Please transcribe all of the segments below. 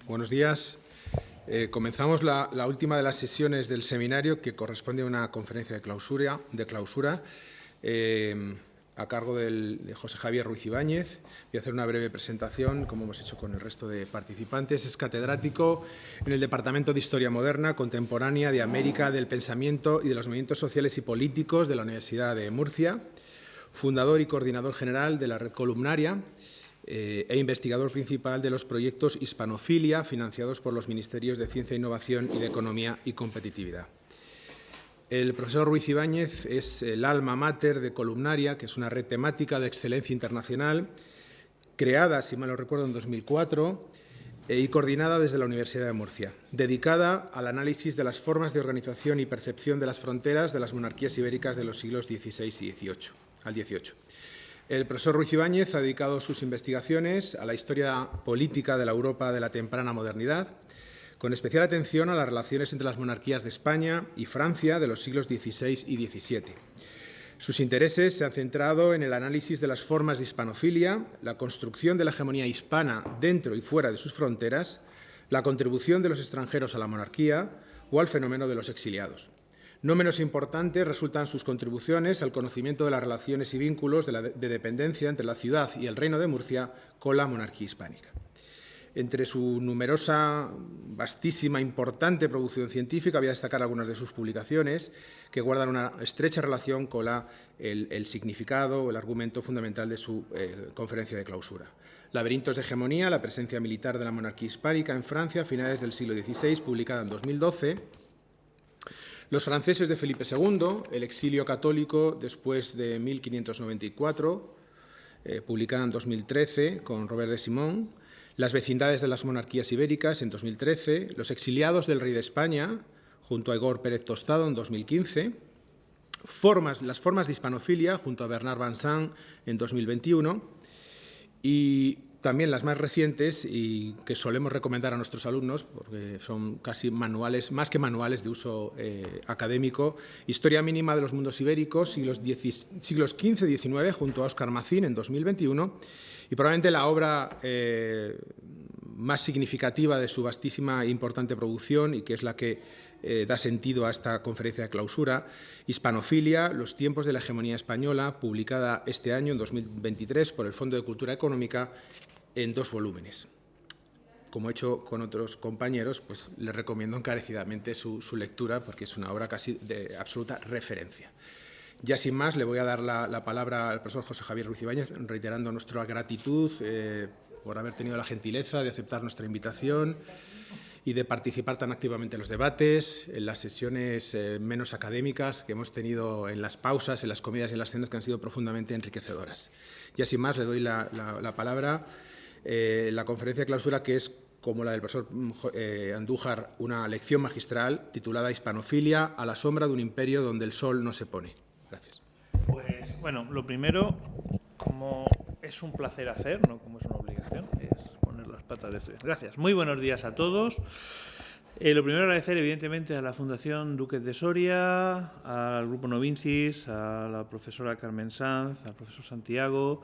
Buenos días. Comenzamos la última de las sesiones del seminario, que corresponde a una conferencia de clausura a cargo de José Javier Ruiz Ibáñez. Voy a hacer una breve presentación, como hemos hecho con el resto de participantes. Es catedrático en el Departamento de Historia Moderna, Contemporánea, de América, del Pensamiento y de los Movimientos Sociales y Políticos de la Universidad de Murcia, fundador y coordinador general de la Red Columnaria, e investigador principal de los proyectos Hispanofilia, financiados por los Ministerios de Ciencia e Innovación y de Economía y Competitividad. El profesor Ruiz Ibáñez es el alma mater de Columnaria, que es una red temática de excelencia internacional, creada, si mal no recuerdo, en 2004 y coordinada desde la Universidad de Murcia, dedicada al análisis de las formas de organización y percepción de las fronteras de las monarquías ibéricas de los siglos XVI y XVIII. El profesor Ruiz Ibáñez ha dedicado sus investigaciones a la historia política de la Europa de la temprana modernidad, con especial atención a las relaciones entre las monarquías de España y Francia de los siglos XVI y XVII. Sus intereses se han centrado en el análisis de las formas de hispanofilia, la construcción de la hegemonía hispana dentro y fuera de sus fronteras, la contribución de los extranjeros a la monarquía o al fenómeno de los exiliados. No menos importantes resultan sus contribuciones al conocimiento de las relaciones y vínculos de dependencia entre la ciudad y el Reino de Murcia con la monarquía hispánica. Entre su numerosa, vastísima, importante producción científica, voy a destacar algunas de sus publicaciones que guardan una estrecha relación con el significado o el argumento fundamental de su conferencia de clausura. Laberintos de hegemonía, la presencia militar de la monarquía hispánica en Francia a finales del siglo XVI, publicada en 2012. Los franceses de Felipe II, el exilio católico después de 1594, publicada en 2013 con Robert de Simón. Las vecindades de las monarquías ibéricas en 2013. Los exiliados del rey de España, junto a Igor Pérez Tostado en 2015. Las formas de hispanofilia, junto a Bernard Vincent en 2021. Y también las más recientes y que solemos recomendar a nuestros alumnos, porque son casi manuales, más que manuales de uso académico, Historia mínima de los mundos ibéricos, siglos XV y XIX, junto a Óscar Macín en 2021, y probablemente la obra más significativa de su vastísima e importante producción, y que es la que da sentido a esta conferencia de clausura, Hispanofilia, los tiempos de la hegemonía española, publicada este año, en 2023, por el Fondo de Cultura Económica, en 2 volúmenes. Como he hecho con otros compañeros, pues les recomiendo encarecidamente su lectura, porque es una obra casi de absoluta referencia. Ya sin más, le voy a dar la palabra al profesor José Javier Ruiz Ibáñez, reiterando nuestra gratitud por haber tenido la gentileza de aceptar nuestra invitación y de participar tan activamente en los debates, en las sesiones menos académicas que hemos tenido en las pausas, en las comidas y en las cenas, que han sido profundamente enriquecedoras. Ya sin más, le doy la palabra. La conferencia de clausura, que es, como la del profesor Andújar, una lección magistral titulada Hispanofilia a la sombra de un imperio donde el sol no se pone. Gracias. Pues, bueno, lo primero, como es un placer hacer, no como es una obligación, es poner las patas de estudiar. Gracias. Muy buenos días a todos. Lo primero, agradecer evidentemente a la Fundación Duques de Soria, al Grupo Novincis, a la profesora Carmen Sanz, al profesor Santiago,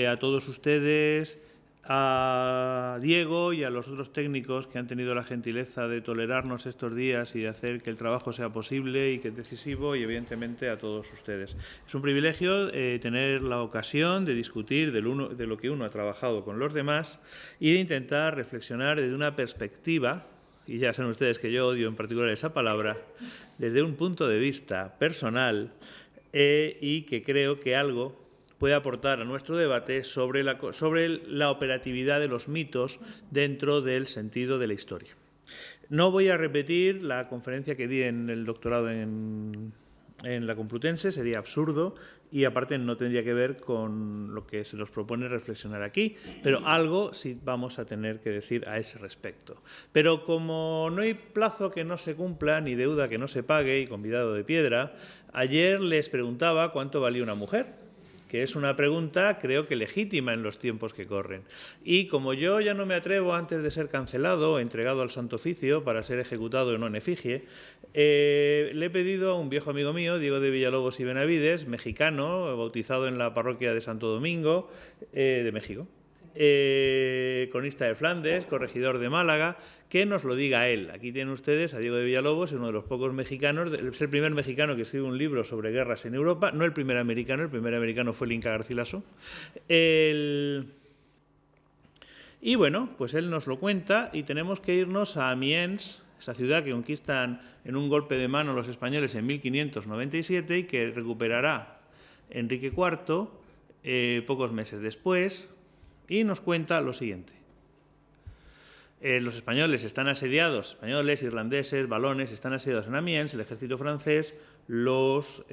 a todos ustedes, a Diego y a los otros técnicos que han tenido la gentileza de tolerarnos estos días y de hacer que el trabajo sea posible y que es decisivo, y evidentemente a todos ustedes. Es un privilegio tener la ocasión de discutir de lo que uno ha trabajado con los demás y de intentar reflexionar desde una perspectiva, y ya saben ustedes que yo odio en particular esa palabra, desde un punto de vista personal y que creo que algo puede aportar a nuestro debate sobre la operatividad de los mitos dentro del sentido de la historia. No voy a repetir la conferencia que di en el doctorado en la Complutense, sería absurdo, y aparte no tendría que ver con lo que se nos propone reflexionar aquí, pero algo sí vamos a tener que decir a ese respecto. Pero como no hay plazo que no se cumpla ni deuda que no se pague, y convidado de piedra, ayer les preguntaba cuánto valía una mujer, que es una pregunta, creo que legítima en los tiempos que corren. Y como yo ya no me atrevo, antes de ser cancelado o entregado al Santo Oficio para ser ejecutado en efigie, le he pedido a un viejo amigo mío, Diego de Villalobos y Benavides, mexicano, bautizado en la parroquia de Santo Domingo, de México, cronista de Flandes, corregidor de Málaga, que nos lo diga él. Aquí tienen ustedes a Diego de Villalobos, uno de los pocos mexicanos, es el primer mexicano que escribe un libro sobre guerras en Europa, no el primer americano fue el Inca Garcilaso. Y bueno, pues él nos lo cuenta y tenemos que irnos a Amiens, esa ciudad que conquistan en un golpe de mano los españoles en 1597 y que recuperará Enrique IV pocos meses después, y nos cuenta lo siguiente. Los españoles están asediados, españoles, irlandeses, valones, están asediados en Amiens, el ejército francés los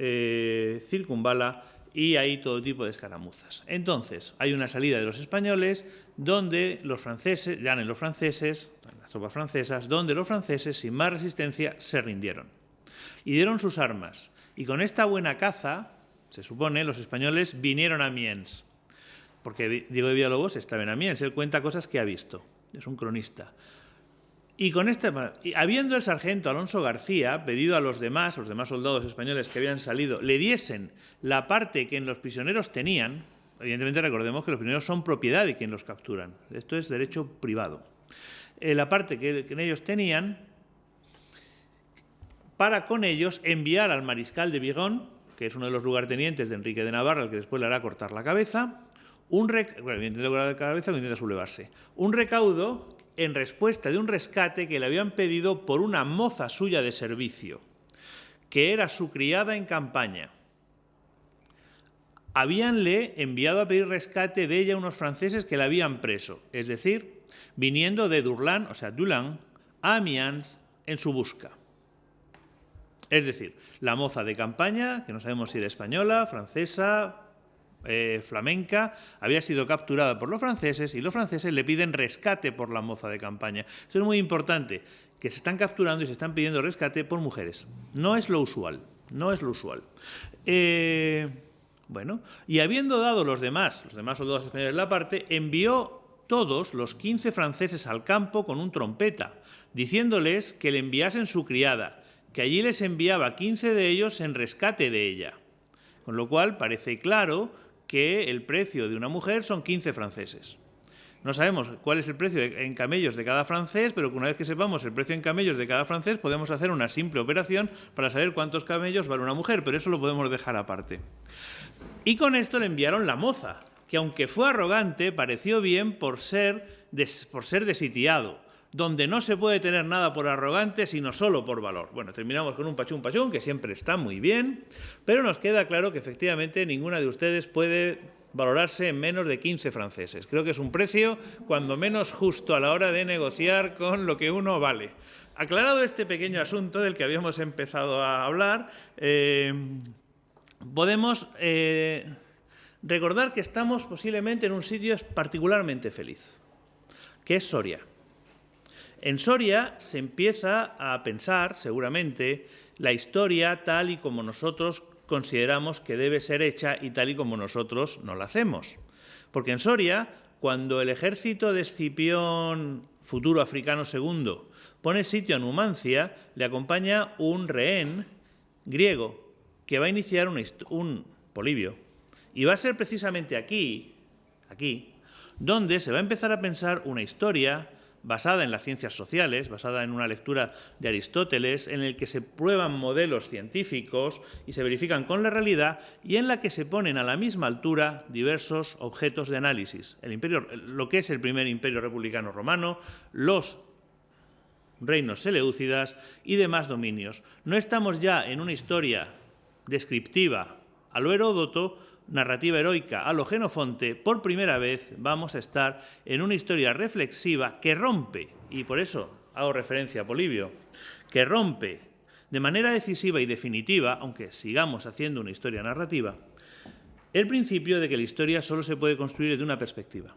circunvala y hay todo tipo de escaramuzas. Entonces, hay una salida de los españoles donde los franceses, ganan los franceses, las tropas francesas, donde los franceses, sin más resistencia, se rindieron y dieron sus armas. Y con esta buena caza, se supone, los españoles vinieron a Amiens, porque Diego de Villalobos estaba en Amiens, él cuenta cosas que ha visto, es un cronista. Y habiendo el sargento Alonso García pedido a los demás soldados españoles que habían salido, le diesen la parte que en los prisioneros tenían, evidentemente recordemos que los prisioneros son propiedad de quien los capturan, esto es derecho privado, la parte que en ellos tenían, para con ellos enviar al mariscal de Biron, que es uno de los lugartenientes de Enrique de Navarra, al que después le hará cortar la cabeza, intenta sublevarse, un recaudo en respuesta de un rescate que le habían pedido por una moza suya de servicio, que era su criada en campaña. Habíanle enviado a pedir rescate de ella unos franceses que la habían preso, es decir, viniendo de Doullens, a Amiens en su busca. Es decir, la moza de campaña, que no sabemos si era española, francesa, flamenca, había sido capturada por los franceses y los franceses le piden rescate por la moza de campaña. Esto es muy importante, que se están capturando y se están pidiendo rescate por mujeres. No es lo usual, no es lo usual. Bueno, y habiendo dado los demás soldados españoles la parte, envió todos los 15 franceses al campo con un trompeta, diciéndoles que le enviasen su criada, que allí les enviaba 15 de ellos en rescate de ella. Con lo cual parece claro que el precio de una mujer son 15 franceses. No sabemos cuál es el precio en camellos de cada francés, pero una vez que sepamos el precio en camellos de cada francés, podemos hacer una simple operación para saber cuántos camellos vale una mujer, pero eso lo podemos dejar aparte. Y con esto le enviaron la moza, que aunque fue arrogante, pareció bien por ser desitiado, donde no se puede tener nada por arrogante, sino solo por valor. Bueno, terminamos con un pachún, que siempre está muy bien, pero nos queda claro que efectivamente ninguna de ustedes puede valorarse en menos de 15 franceses. Creo que es un precio cuando menos justo a la hora de negociar con lo que uno vale. Aclarado este pequeño asunto del que habíamos empezado a hablar, podemos recordar que estamos posiblemente en un sitio particularmente feliz, que es Soria. En Soria se empieza a pensar, seguramente, la historia tal y como nosotros consideramos que debe ser hecha y tal y como nosotros no la hacemos. Porque en Soria, cuando el ejército de Escipión, futuro africano II, pone sitio a Numancia, le acompaña un rehén griego que va a iniciar un Polibio. Y va a ser precisamente aquí, donde se va a empezar a pensar una historia basada en las ciencias sociales, basada en una lectura de Aristóteles, en el que se prueban modelos científicos y se verifican con la realidad, y en la que se ponen a la misma altura diversos objetos de análisis. Lo que es el primer imperio republicano romano, los reinos seleucidas y demás dominios. No estamos ya en una historia descriptiva a lo Heródoto, narrativa heroica a lo Jenofonte. Por primera vez vamos a estar en una historia reflexiva que rompe, y por eso hago referencia a Polibio, que rompe de manera decisiva y definitiva, aunque sigamos haciendo una historia narrativa, el principio de que la historia solo se puede construir desde una perspectiva.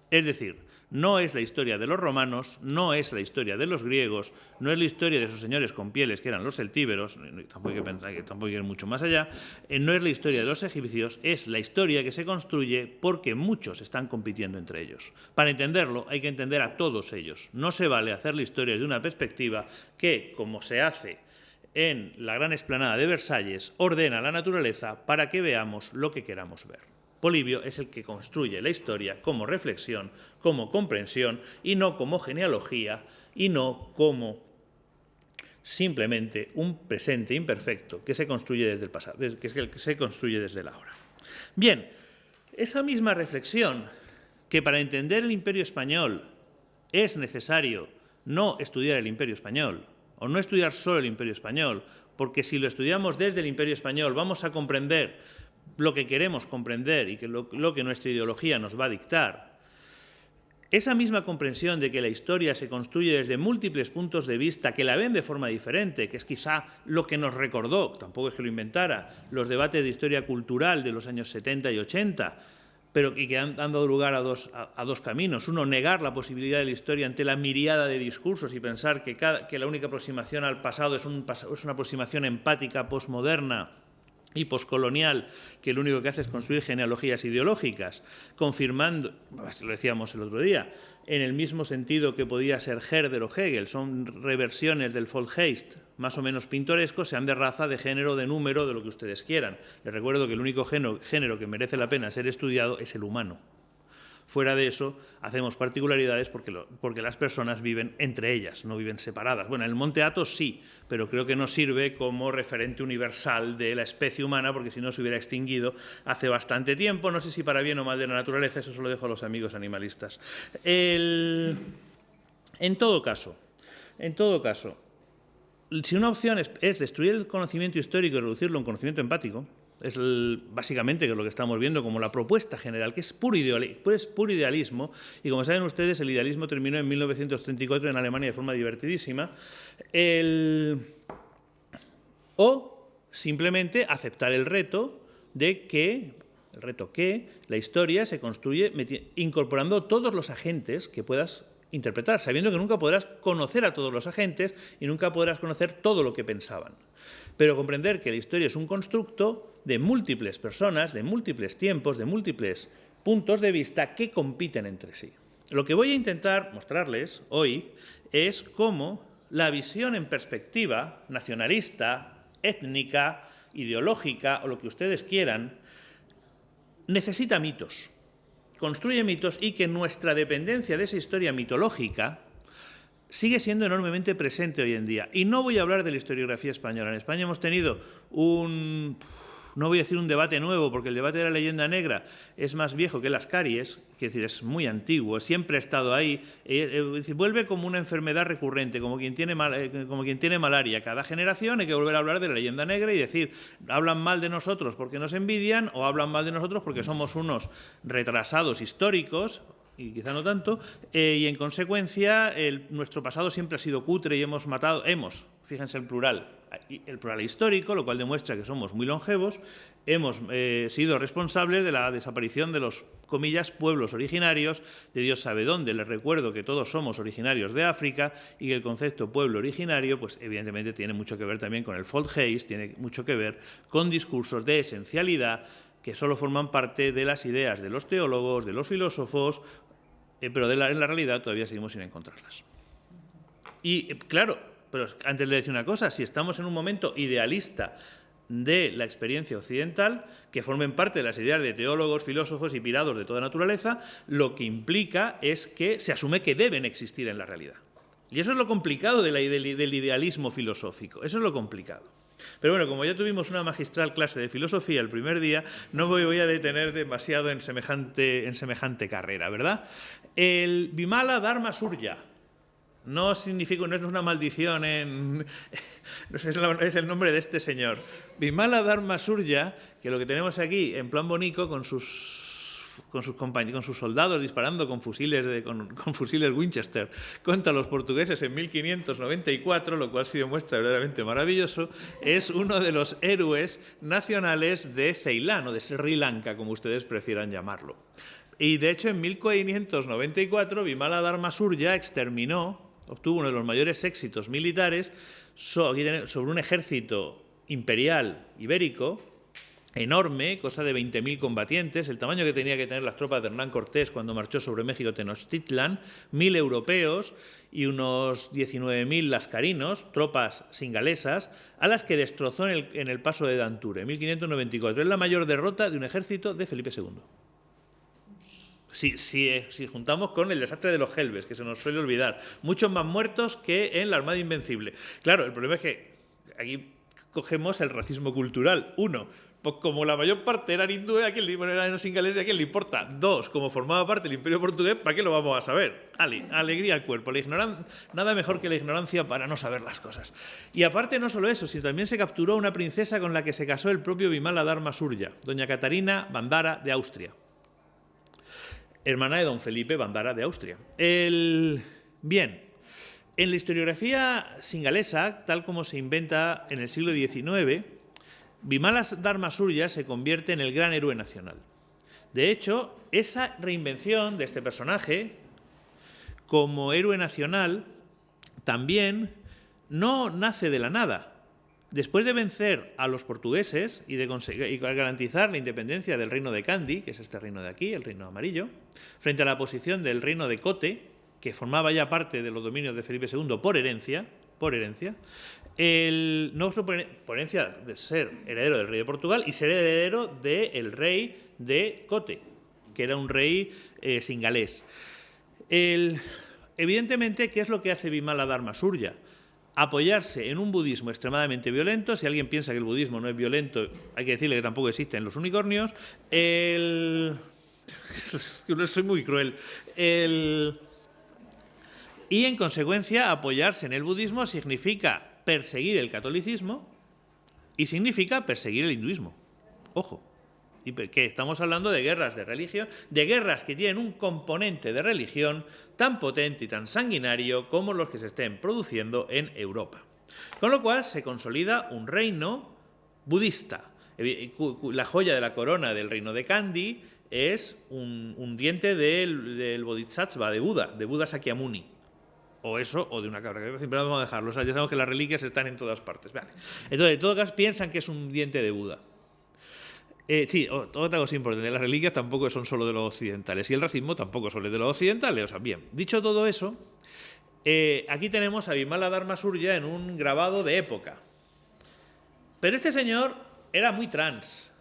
Es decir, no es la historia de los romanos, no es la historia de los griegos, no es la historia de esos señores con pieles que eran los celtíberos, tampoco hay que pensar que tampoco hay que ir mucho más allá, no es la historia de los egipcios, es la historia que se construye porque muchos están compitiendo entre ellos. Para entenderlo hay que entender a todos ellos. No se vale hacer la historia desde una perspectiva que, como se hace en la gran explanada de Versalles, ordena la naturaleza para que veamos lo que queramos ver. Polibio es el que construye la historia como reflexión, como comprensión, y no como genealogía, y no como simplemente un presente imperfecto que se construye desde el pasado, que es el que se construye desde el ahora. Bien, esa misma reflexión, que para entender el Imperio Español es necesario no estudiar el Imperio Español, o no estudiar solo el Imperio Español, porque si lo estudiamos desde el Imperio Español vamos a comprender lo que queremos comprender y lo que nuestra ideología nos va a dictar. Esa misma comprensión de que la historia se construye desde múltiples puntos de vista que la ven de forma diferente, que es quizá lo que nos recordó, tampoco es que lo inventara, los debates de historia cultural de los años 70 y 80, y que han dado lugar a dos caminos. Uno, negar la posibilidad de la historia ante la miríada de discursos y pensar que la única aproximación al pasado es una aproximación empática, posmoderna y poscolonial, que lo único que hace es construir genealogías ideológicas, confirmando, lo decíamos el otro día, en el mismo sentido que podía ser Herder o Hegel, son reversiones del Volksgeist, más o menos pintorescos, sean de raza, de género, de número, de lo que ustedes quieran. Les recuerdo que el único género que merece la pena ser estudiado es el humano. Fuera de eso, hacemos particularidades porque las personas viven entre ellas, no viven separadas. Bueno, el Monte Athos sí, pero creo que no sirve como referente universal de la especie humana, porque si no se hubiera extinguido hace bastante tiempo. No sé si para bien o mal de la naturaleza, eso se lo dejo a los amigos animalistas. En todo caso, si una opción es destruir el conocimiento histórico y reducirlo a un conocimiento empático, es básicamente que es lo que estamos viendo como la propuesta general, que es puro idealismo, y como saben ustedes, el idealismo terminó en 1934 en Alemania de forma divertidísima, o simplemente aceptar el reto que la historia se construye incorporando todos los agentes que puedas interpretar, sabiendo que nunca podrás conocer a todos los agentes y nunca podrás conocer todo lo que pensaban. Pero comprender que la historia es un constructo de múltiples personas, de múltiples tiempos, de múltiples puntos de vista que compiten entre sí. Lo que voy a intentar mostrarles hoy es cómo la visión en perspectiva nacionalista, étnica, ideológica o lo que ustedes quieran, necesita mitos, construye mitos, y que nuestra dependencia de esa historia mitológica sigue siendo enormemente presente hoy en día. Y no voy a hablar de la historiografía española. En España hemos tenido no voy a decir un debate nuevo, porque el debate de la leyenda negra es más viejo que las caries, es decir, es muy antiguo, siempre ha estado ahí, vuelve como una enfermedad recurrente, como quien tiene malaria. Cada generación hay que volver a hablar de la leyenda negra y decir, hablan mal de nosotros porque nos envidian, o hablan mal de nosotros porque somos unos retrasados históricos, y quizá no tanto, y en consecuencia nuestro pasado siempre ha sido cutre y fíjense el plural histórico, lo cual demuestra que somos muy longevos, hemos sido responsables de la desaparición de los, comillas, pueblos originarios de Dios sabe dónde. Les recuerdo que todos somos originarios de África y que el concepto pueblo originario, pues evidentemente tiene mucho que ver también con el Volksgeist, tiene mucho que ver con discursos de esencialidad que solo forman parte de las ideas de los teólogos, de los filósofos, pero en la realidad todavía seguimos sin encontrarlas. Y claro, pero antes le decía una cosa, si estamos en un momento idealista de la experiencia occidental, que formen parte de las ideas de teólogos, filósofos y pirados de toda naturaleza, lo que implica es que se asume que deben existir en la realidad. Y eso es lo complicado del idealismo filosófico, eso es lo complicado. Pero bueno, como ya tuvimos una magistral clase de filosofía el primer día, no me voy a detener demasiado en semejante carrera, ¿verdad? El Vimala Dharma Surya no es una maldición, es el nombre de este señor. Vimala Dharma Surya, que lo que tenemos aquí en plan bonito con sus soldados disparando con fusiles Winchester contra los portugueses en 1594, lo cual sí demuestra verdaderamente maravilloso, es uno de los héroes nacionales de Ceilán o de Sri Lanka, como ustedes prefieran llamarlo. Y de hecho en 1594 Vimala Dharma Surya obtuvo uno de los mayores éxitos militares sobre un ejército imperial ibérico enorme, cosa de 20.000 combatientes, el tamaño que tenía que tener las tropas de Hernán Cortés cuando marchó sobre México Tenochtitlan, 1.000 europeos y unos 19.000 lascarinos, tropas singalesas, a las que destrozó en el paso de Danture, en 1594. Es la mayor derrota de un ejército de Felipe II. Si juntamos con el desastre de los Helves, que se nos suele olvidar, muchos más muertos que en la Armada Invencible. Claro, el problema es que aquí cogemos el racismo cultural. Uno, pues como la mayor parte eran hindúes, eran singaleses, ¿a quién le importa? Dos, como formaba parte del Imperio Portugués, ¿para qué lo vamos a saber? Alegría al cuerpo. Nada mejor que la ignorancia para no saber las cosas. Y aparte no solo eso, sino también se capturó a una princesa con la que se casó el propio Vimala Dharma Surya, doña Catarina Bandara de Austria, hermana de don Felipe Bandara de Austria. Bien, en la historiografía singalesa, tal como se inventa en el siglo XIX, Vimala Dharma Surya se convierte en el gran héroe nacional. De hecho, esa reinvención de este personaje como héroe nacional también no nace de la nada. Después de vencer a los portugueses y de garantizar la independencia del reino de Kandy, que es este reino de aquí, el reino amarillo, frente a la posición del reino de Kotte, que formaba ya parte de los dominios de Felipe II por herencia, por herencia de ser heredero del rey de Portugal y ser heredero del rey de Kotte, que era un rey singalés. Evidentemente, ¿qué es lo que hace Vimala Dharma Surya? Apoyarse en un budismo extremadamente violento. Si alguien piensa que el budismo no es violento, hay que decirle que tampoco existen los unicornios. Soy muy cruel. Y en consecuencia, apoyarse en el budismo significa perseguir el catolicismo y significa perseguir el hinduismo. Ojo. Y que estamos hablando de guerras de religión, de guerras que tienen un componente de religión tan potente y tan sanguinario como los que se estén produciendo en Europa. Con lo cual se consolida un reino budista. La joya de la corona del reino de Kandy es un diente del Bodhisattva, de Buda Sakyamuni. O eso, o de una cabra. Siempre vamos a dejarlo. O sea, ya sabemos que las reliquias están en todas partes. Vale. Entonces, en todo caso, piensan que es un diente de Buda. Sí, otra cosa importante, las reliquias tampoco son solo de los occidentales y el racismo tampoco solo es de los occidentales. O sea, bien, dicho todo eso, aquí tenemos a Vimala Dharma Surya en un grabado de época. Pero este señor era muy trans,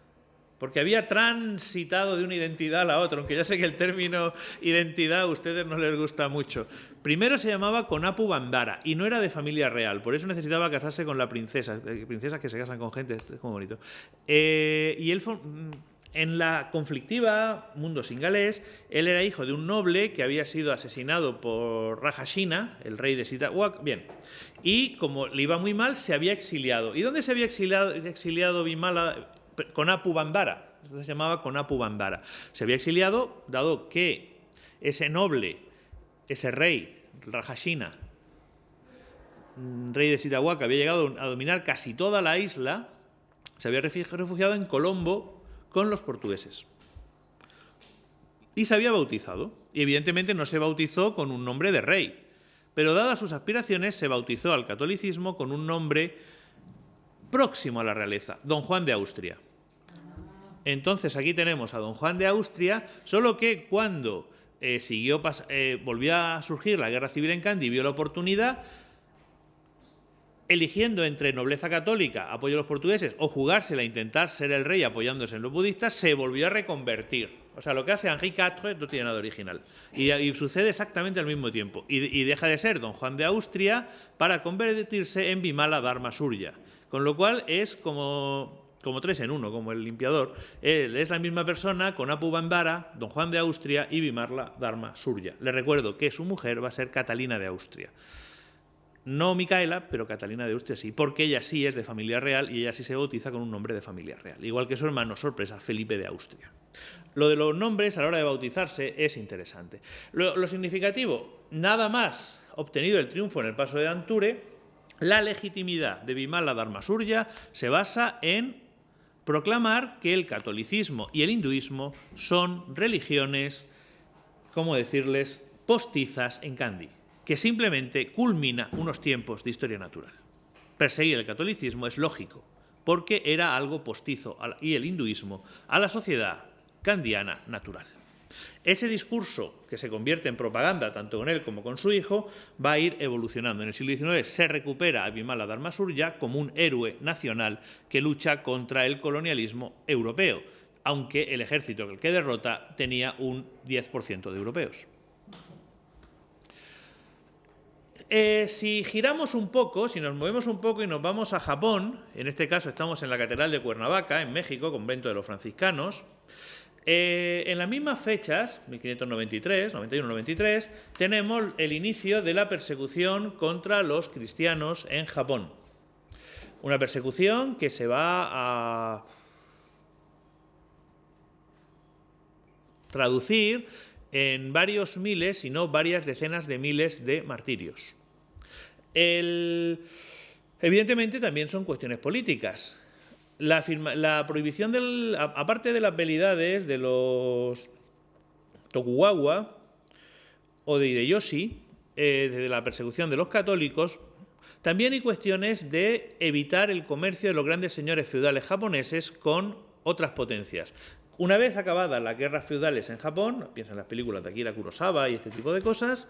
porque había transitado de una identidad a la otra, aunque ya sé que el término identidad a ustedes no les gusta mucho. Primero se llamaba Konapu Bandara y no era de familia real, por eso necesitaba casarse con la princesa, princesas que se casan con gente, es como bonito. Y él, en la conflictiva mundo singalés, él era hijo de un noble que había sido asesinado por Rajashina, el rey de Sitawak, bien, y como le iba muy mal, se había exiliado. ¿Y dónde se había exiliado Vimala? Konapu Bandara, se llamaba Konapu Bandara. Se había exiliado dado que ese noble, ese rey, Rajashina, rey de Sitawak, había llegado a dominar casi toda la isla, se había refugiado en Colombo con los portugueses. Y se había bautizado. Y evidentemente no se bautizó con un nombre de rey, pero dadas sus aspiraciones se bautizó al catolicismo con un nombre próximo a la realeza, Don Juan de Austria. Entonces aquí tenemos a Don Juan de Austria, solo que cuando volvió a surgir la guerra civil en Kandy, vio la oportunidad, eligiendo entre nobleza católica, apoyo a los portugueses, o jugársela a intentar ser el rey apoyándose en los budistas, se volvió a reconvertir. O sea, lo que hace Henri IV no tiene nada original. Y sucede exactamente al mismo tiempo. Y deja de ser Don Juan de Austria para convertirse en Vimala Dharma Surya. Con lo cual es como 3 en 1, como el limpiador. Él es la misma persona, Konapu Bandara, Don Juan de Austria y Vimala Dharma Surya. Les recuerdo que su mujer va a ser Catalina de Austria. No Micaela, pero Catalina de Austria sí, porque ella sí es de familia real y ella sí se bautiza con un nombre de familia real. Igual que su hermano, sorpresa, Felipe de Austria. Lo de los nombres a la hora de bautizarse es interesante. Lo significativo, nada más obtenido el triunfo en el paso de Danture, la legitimidad de Vimala Dharma Surya se basa en proclamar que el catolicismo y el hinduismo son religiones, ¿cómo decirles?, postizas en Kandy, que simplemente culmina unos tiempos de historia natural. Perseguir el catolicismo es lógico, porque era algo postizo, y el hinduismo, a la sociedad kandiana natural. Ese discurso, que se convierte en propaganda tanto con él como con su hijo, va a ir evolucionando. En el siglo XIX se recupera a Bimala Dharma Surya como un héroe nacional que lucha contra el colonialismo europeo, aunque el ejército que derrota tenía un 10% de europeos. Si giramos un poco, si nos movemos un poco y nos vamos a Japón, en este caso estamos en la Catedral de Cuernavaca, en México, convento de los franciscanos. En las mismas fechas, 1593, 91-93, tenemos el inicio de la persecución contra los cristianos en Japón. Una persecución que se va a traducir en varios miles, si no varias decenas de miles de martirios. Evidentemente también son cuestiones políticas. La prohibición, aparte de las velidades de los Tokugawa o de Hideyoshi, de la persecución de los católicos, también hay cuestiones de evitar el comercio de los grandes señores feudales japoneses con otras potencias. Una vez acabadas las guerras feudales en Japón, piensa en las películas de Akira Kurosawa y este tipo de cosas,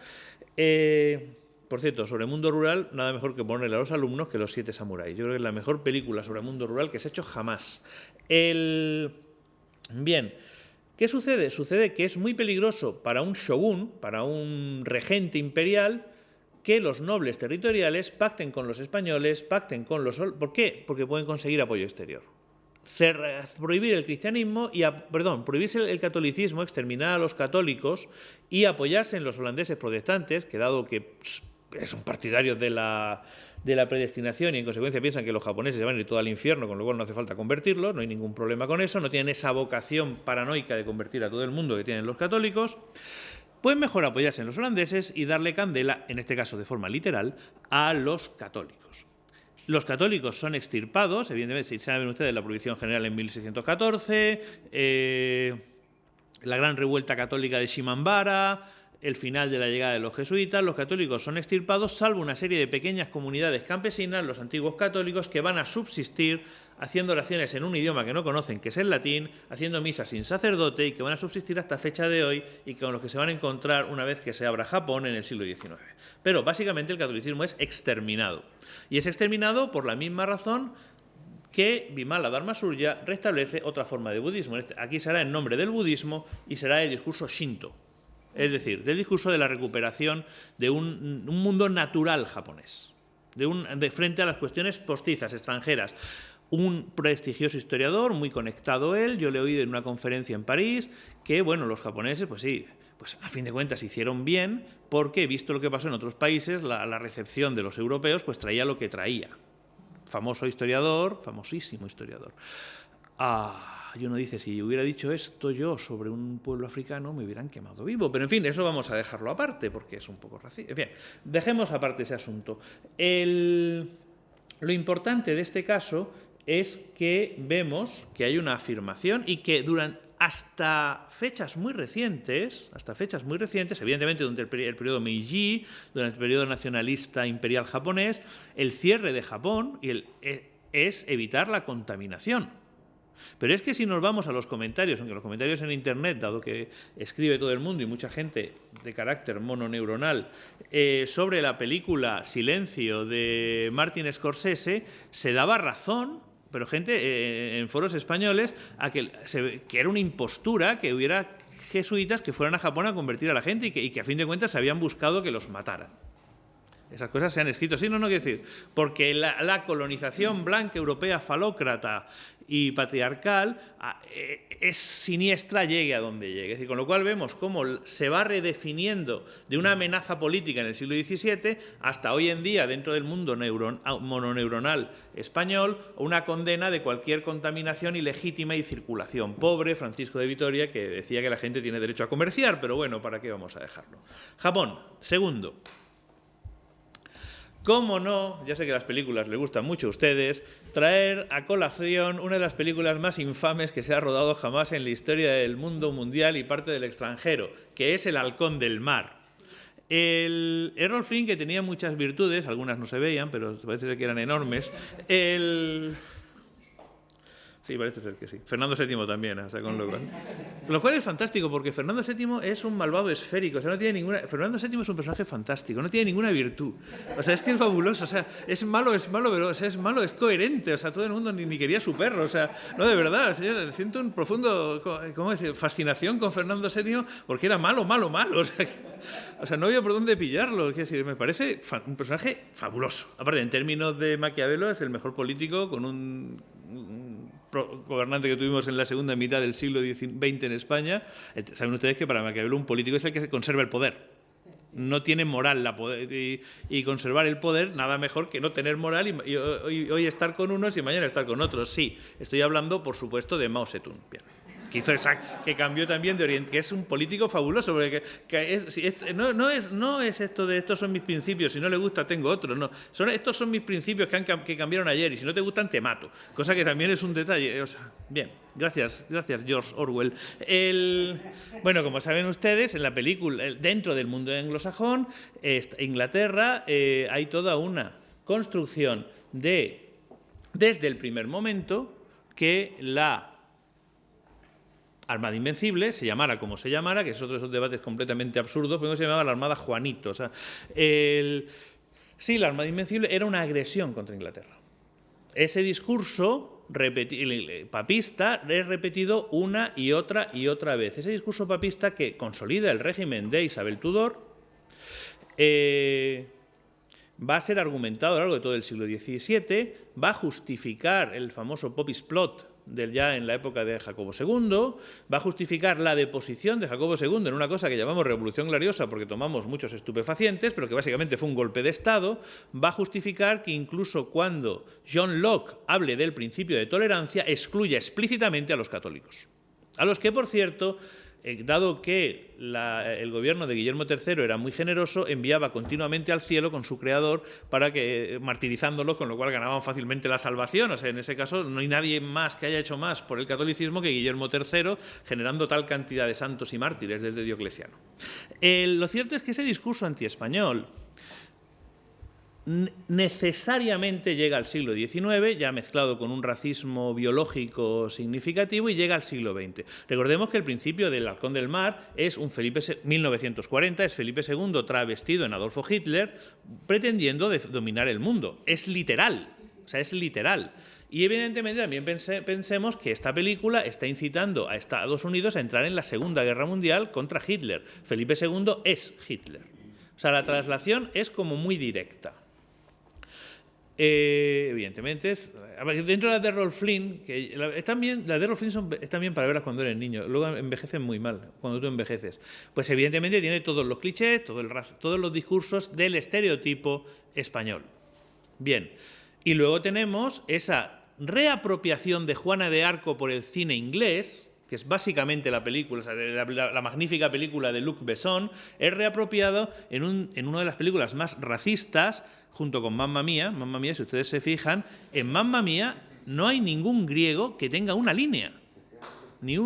por cierto, sobre el mundo rural, nada mejor que ponerle a los alumnos que Los 7 samuráis. Yo creo que es la mejor película sobre el mundo rural que se ha hecho jamás. Bien, ¿qué sucede? Sucede que es muy peligroso para un shogun, para un regente imperial, que los nobles territoriales pacten con los españoles, pacten con los... ¿Por qué? Porque pueden conseguir apoyo exterior. Prohibir el cristianismo prohibirse el catolicismo, exterminar a los católicos y apoyarse en los holandeses protestantes, que dado que son partidarios de la predestinación y en consecuencia piensan que los japoneses se van a ir todo al infierno, con lo cual no hace falta convertirlos, no hay ningún problema con eso, no tienen esa vocación paranoica de convertir a todo el mundo que tienen los católicos, pues mejor apoyarse en los holandeses y darle candela, en este caso de forma literal, a los católicos. Los católicos son extirpados, evidentemente, si saben ustedes, la prohibición general en 1614, la gran revuelta católica de Shimambara, el final de la llegada de los jesuitas, los católicos son extirpados, salvo una serie de pequeñas comunidades campesinas, los antiguos católicos, que van a subsistir haciendo oraciones en un idioma que no conocen, que es el latín, haciendo misas sin sacerdote y que van a subsistir hasta fecha de hoy y con los que se van a encontrar una vez que se abra Japón en el siglo XIX. Pero básicamente el catolicismo es exterminado. Y es exterminado por la misma razón que Bimala Dharma Surya restablece otra forma de budismo. Aquí será en nombre del budismo y será el discurso Shinto. Es decir, del discurso de la recuperación de un mundo natural japonés, frente a las cuestiones postizas, extranjeras. Un prestigioso historiador, muy conectado él, yo le he oído en una conferencia en París, que bueno, los japoneses, pues sí, pues a fin de cuentas hicieron bien, porque visto lo que pasó en otros países, la recepción de los europeos pues traía lo que traía. Famoso historiador, famosísimo historiador. Y uno dice, si hubiera dicho esto yo sobre un pueblo africano, me hubieran quemado vivo. Pero en fin, eso vamos a dejarlo aparte, porque es un poco racista. Bien, dejemos aparte ese asunto. Lo importante de este caso es que vemos que hay una afirmación y que hasta fechas muy recientes, evidentemente durante el periodo Meiji, durante el periodo nacionalista imperial japonés, el cierre de Japón es evitar la contaminación. Pero es que si nos vamos a los comentarios, aunque los comentarios en Internet, dado que escribe todo el mundo y mucha gente de carácter mononeuronal, sobre la película Silencio de Martin Scorsese, se daba razón, pero gente en foros españoles, a que era una impostura que hubiera jesuitas que fueran a Japón a convertir a la gente y que a fin de cuentas se habían buscado que los mataran. Esas cosas se han escrito. Sí, no quiero decir. Porque la colonización blanca, europea, falócrata y patriarcal es siniestra, llegue a donde llegue. Es decir, con lo cual vemos cómo se va redefiniendo de una amenaza política en el siglo XVII hasta hoy en día, dentro del mundo mononeuronal español, una condena de cualquier contaminación ilegítima y circulación. Pobre Francisco de Vitoria, que decía que la gente tiene derecho a comerciar, pero bueno, ¿para qué vamos a dejarlo? Japón, segundo. ¿Cómo no? Ya sé que las películas les gustan mucho a ustedes, traer a colación una de las películas más infames que se ha rodado jamás en la historia del mundo mundial y parte del extranjero, que es El halcón del mar. Errol Flynn, que tenía muchas virtudes, algunas no se veían, pero parece que eran enormes, Sí, parece ser que sí. Fernando VII también, o sea, con lo cual. Lo cual es fantástico, porque Fernando VII es un malvado esférico, o sea, no tiene ninguna. Fernando VII es un personaje fantástico, no tiene ninguna virtud. O sea, es que es fabuloso, o sea, es malo, pero o sea, es malo, es coherente, o sea, todo el mundo ni quería a su perro, o sea, no, de verdad, señor, siento un profundo, ¿cómo decir?, fascinación con Fernando VII, porque era malo, o sea, no había por dónde pillarlo, quiero decir, me parece un personaje fabuloso. Aparte, en términos de Maquiavelo, es el mejor político con un gobernante que tuvimos en la segunda mitad del siglo XX en España. Saben ustedes que para Maquiavelo un político es el que conserva el poder. No tiene moral y conservar el poder, nada mejor que no tener moral y hoy estar con unos y mañana estar con otros. Sí, estoy hablando, por supuesto, de Mao Zedong. Bien. Que cambió también de Oriente, que es un político fabuloso, porque no es esto de estos son mis principios, si no le gusta tengo otros, no, estos son mis principios que cambiaron ayer y si no te gustan te mato, cosa que también es un detalle. O sea, bien, gracias George Orwell. Bueno, como saben ustedes, en la película, dentro del mundo anglosajón, Inglaterra, hay toda una construcción desde el primer momento, que la Armada Invencible, se llamara como se llamara, que es otro de esos debates completamente absurdos, pero se llamaba la Armada Juanito. O sea, sí, la Armada Invencible era una agresión contra Inglaterra. Ese discurso papista es repetido una y otra vez. Ese discurso papista que consolida el régimen de Isabel Tudor va a ser argumentado a lo largo de todo el siglo XVII, va a justificar el famoso Popish Plot ya en la época de Jacobo II, va a justificar la deposición de Jacobo II en una cosa que llamamos Revolución Gloriosa porque tomamos muchos estupefacientes, pero que básicamente fue un golpe de Estado, va a justificar que incluso cuando John Locke hable del principio de tolerancia, excluya explícitamente a los católicos, a los que, por cierto, dado que el gobierno de Guillermo III era muy generoso, enviaba continuamente al cielo con su creador para que martirizándolos, con lo cual ganaban fácilmente la salvación. O sea, en ese caso no hay nadie más que haya hecho más por el catolicismo que Guillermo III, generando tal cantidad de santos y mártires desde Diocleciano. Lo cierto es que ese discurso antiespañol necesariamente llega al siglo XIX, ya mezclado con un racismo biológico significativo, y llega al siglo XX. Recordemos que el principio del Halcón del Mar es un 1940, es Felipe II travestido en Adolfo Hitler, pretendiendo dominar el mundo. Es literal, o sea, es literal. Y evidentemente también pensemos que esta película está incitando a Estados Unidos a entrar en la Segunda Guerra Mundial contra Hitler. Felipe II es Hitler. O sea, la traslación es como muy directa. Evidentemente, dentro de las de Errol Flynn, que las de Errol Flynn están bien para verlas cuando eres niño, luego envejecen muy mal cuando tú envejeces. Pues evidentemente tiene todos los clichés, todos los discursos del estereotipo español. Bien, y luego tenemos esa reapropiación de Juana de Arco por el cine inglés, que es básicamente la película, o sea, la magnífica película de Luc Besson, es reapropiado en una de las películas más racistas, junto con Mamma Mía. Mamma Mía, si ustedes se fijan, en Mamma Mía no hay ningún griego que tenga una línea.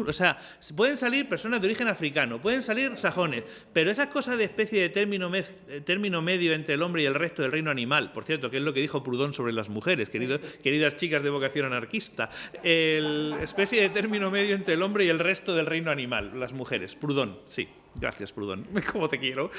O sea, pueden salir personas de origen africano, pueden salir sajones, pero esas cosas de especie de término medio entre el hombre y el resto del reino animal, por cierto, que es lo que dijo Proudhon sobre las mujeres, queridas chicas de vocación anarquista, especie de término medio entre el hombre y el resto del reino animal, las mujeres. Proudhon, sí, gracias Proudhon, cómo te quiero.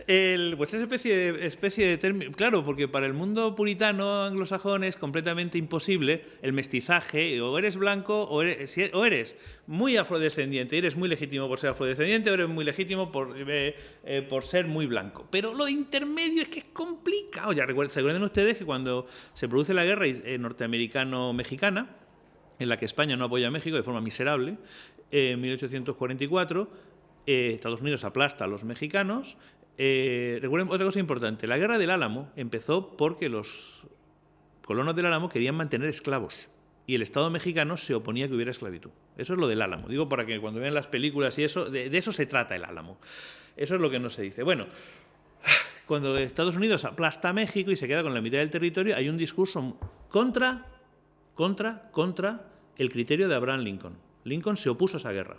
Pues esa especie de término, claro, porque para el mundo puritano anglosajón es completamente imposible el mestizaje. O eres blanco o eres muy afrodescendiente, eres muy legítimo por ser afrodescendiente, o eres muy legítimo por ser muy blanco. Pero lo intermedio es que es complicado. Ya recuerden ustedes que cuando se produce la guerra norteamericano-mexicana, en la que España no apoya a México de forma miserable, en 1844, Estados Unidos aplasta a los mexicanos. Recuerden otra cosa importante, la guerra del Álamo empezó porque los colonos del Álamo querían mantener esclavos y el Estado mexicano se oponía a que hubiera esclavitud. Eso es lo del Álamo, digo para que cuando vean las películas y eso, de eso se trata el Álamo. Eso es lo que no se dice. Bueno, cuando Estados Unidos aplasta a México y se queda con la mitad del territorio, hay un discurso contra el criterio de Abraham Lincoln. Lincoln se opuso a esa guerra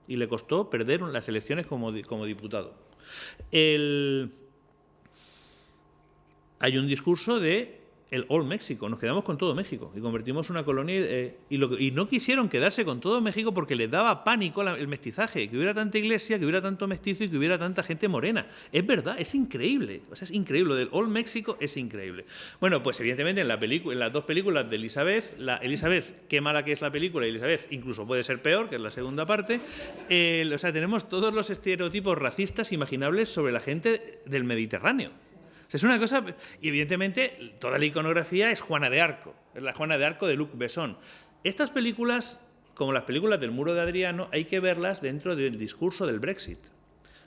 y le costó perder las elecciones como diputado. Hay un discurso de el All México, nos quedamos con todo México y convertimos una colonia y no quisieron quedarse con todo México porque les daba pánico el mestizaje, que hubiera tanta iglesia, que hubiera tanto mestizo y que hubiera tanta gente morena. Es verdad, es increíble, o sea, es increíble, lo del All México es increíble. Bueno, pues evidentemente en las dos películas de Elizabeth, Elizabeth, qué mala que es la película, Elizabeth incluso puede ser peor, que es la segunda parte, o sea, tenemos todos los estereotipos racistas imaginables sobre la gente del Mediterráneo. Es una cosa, y evidentemente toda la iconografía es Juana de Arco, es la Juana de Arco de Luc Besson. Estas películas, como las películas del Muro de Adriano, hay que verlas dentro del discurso del Brexit.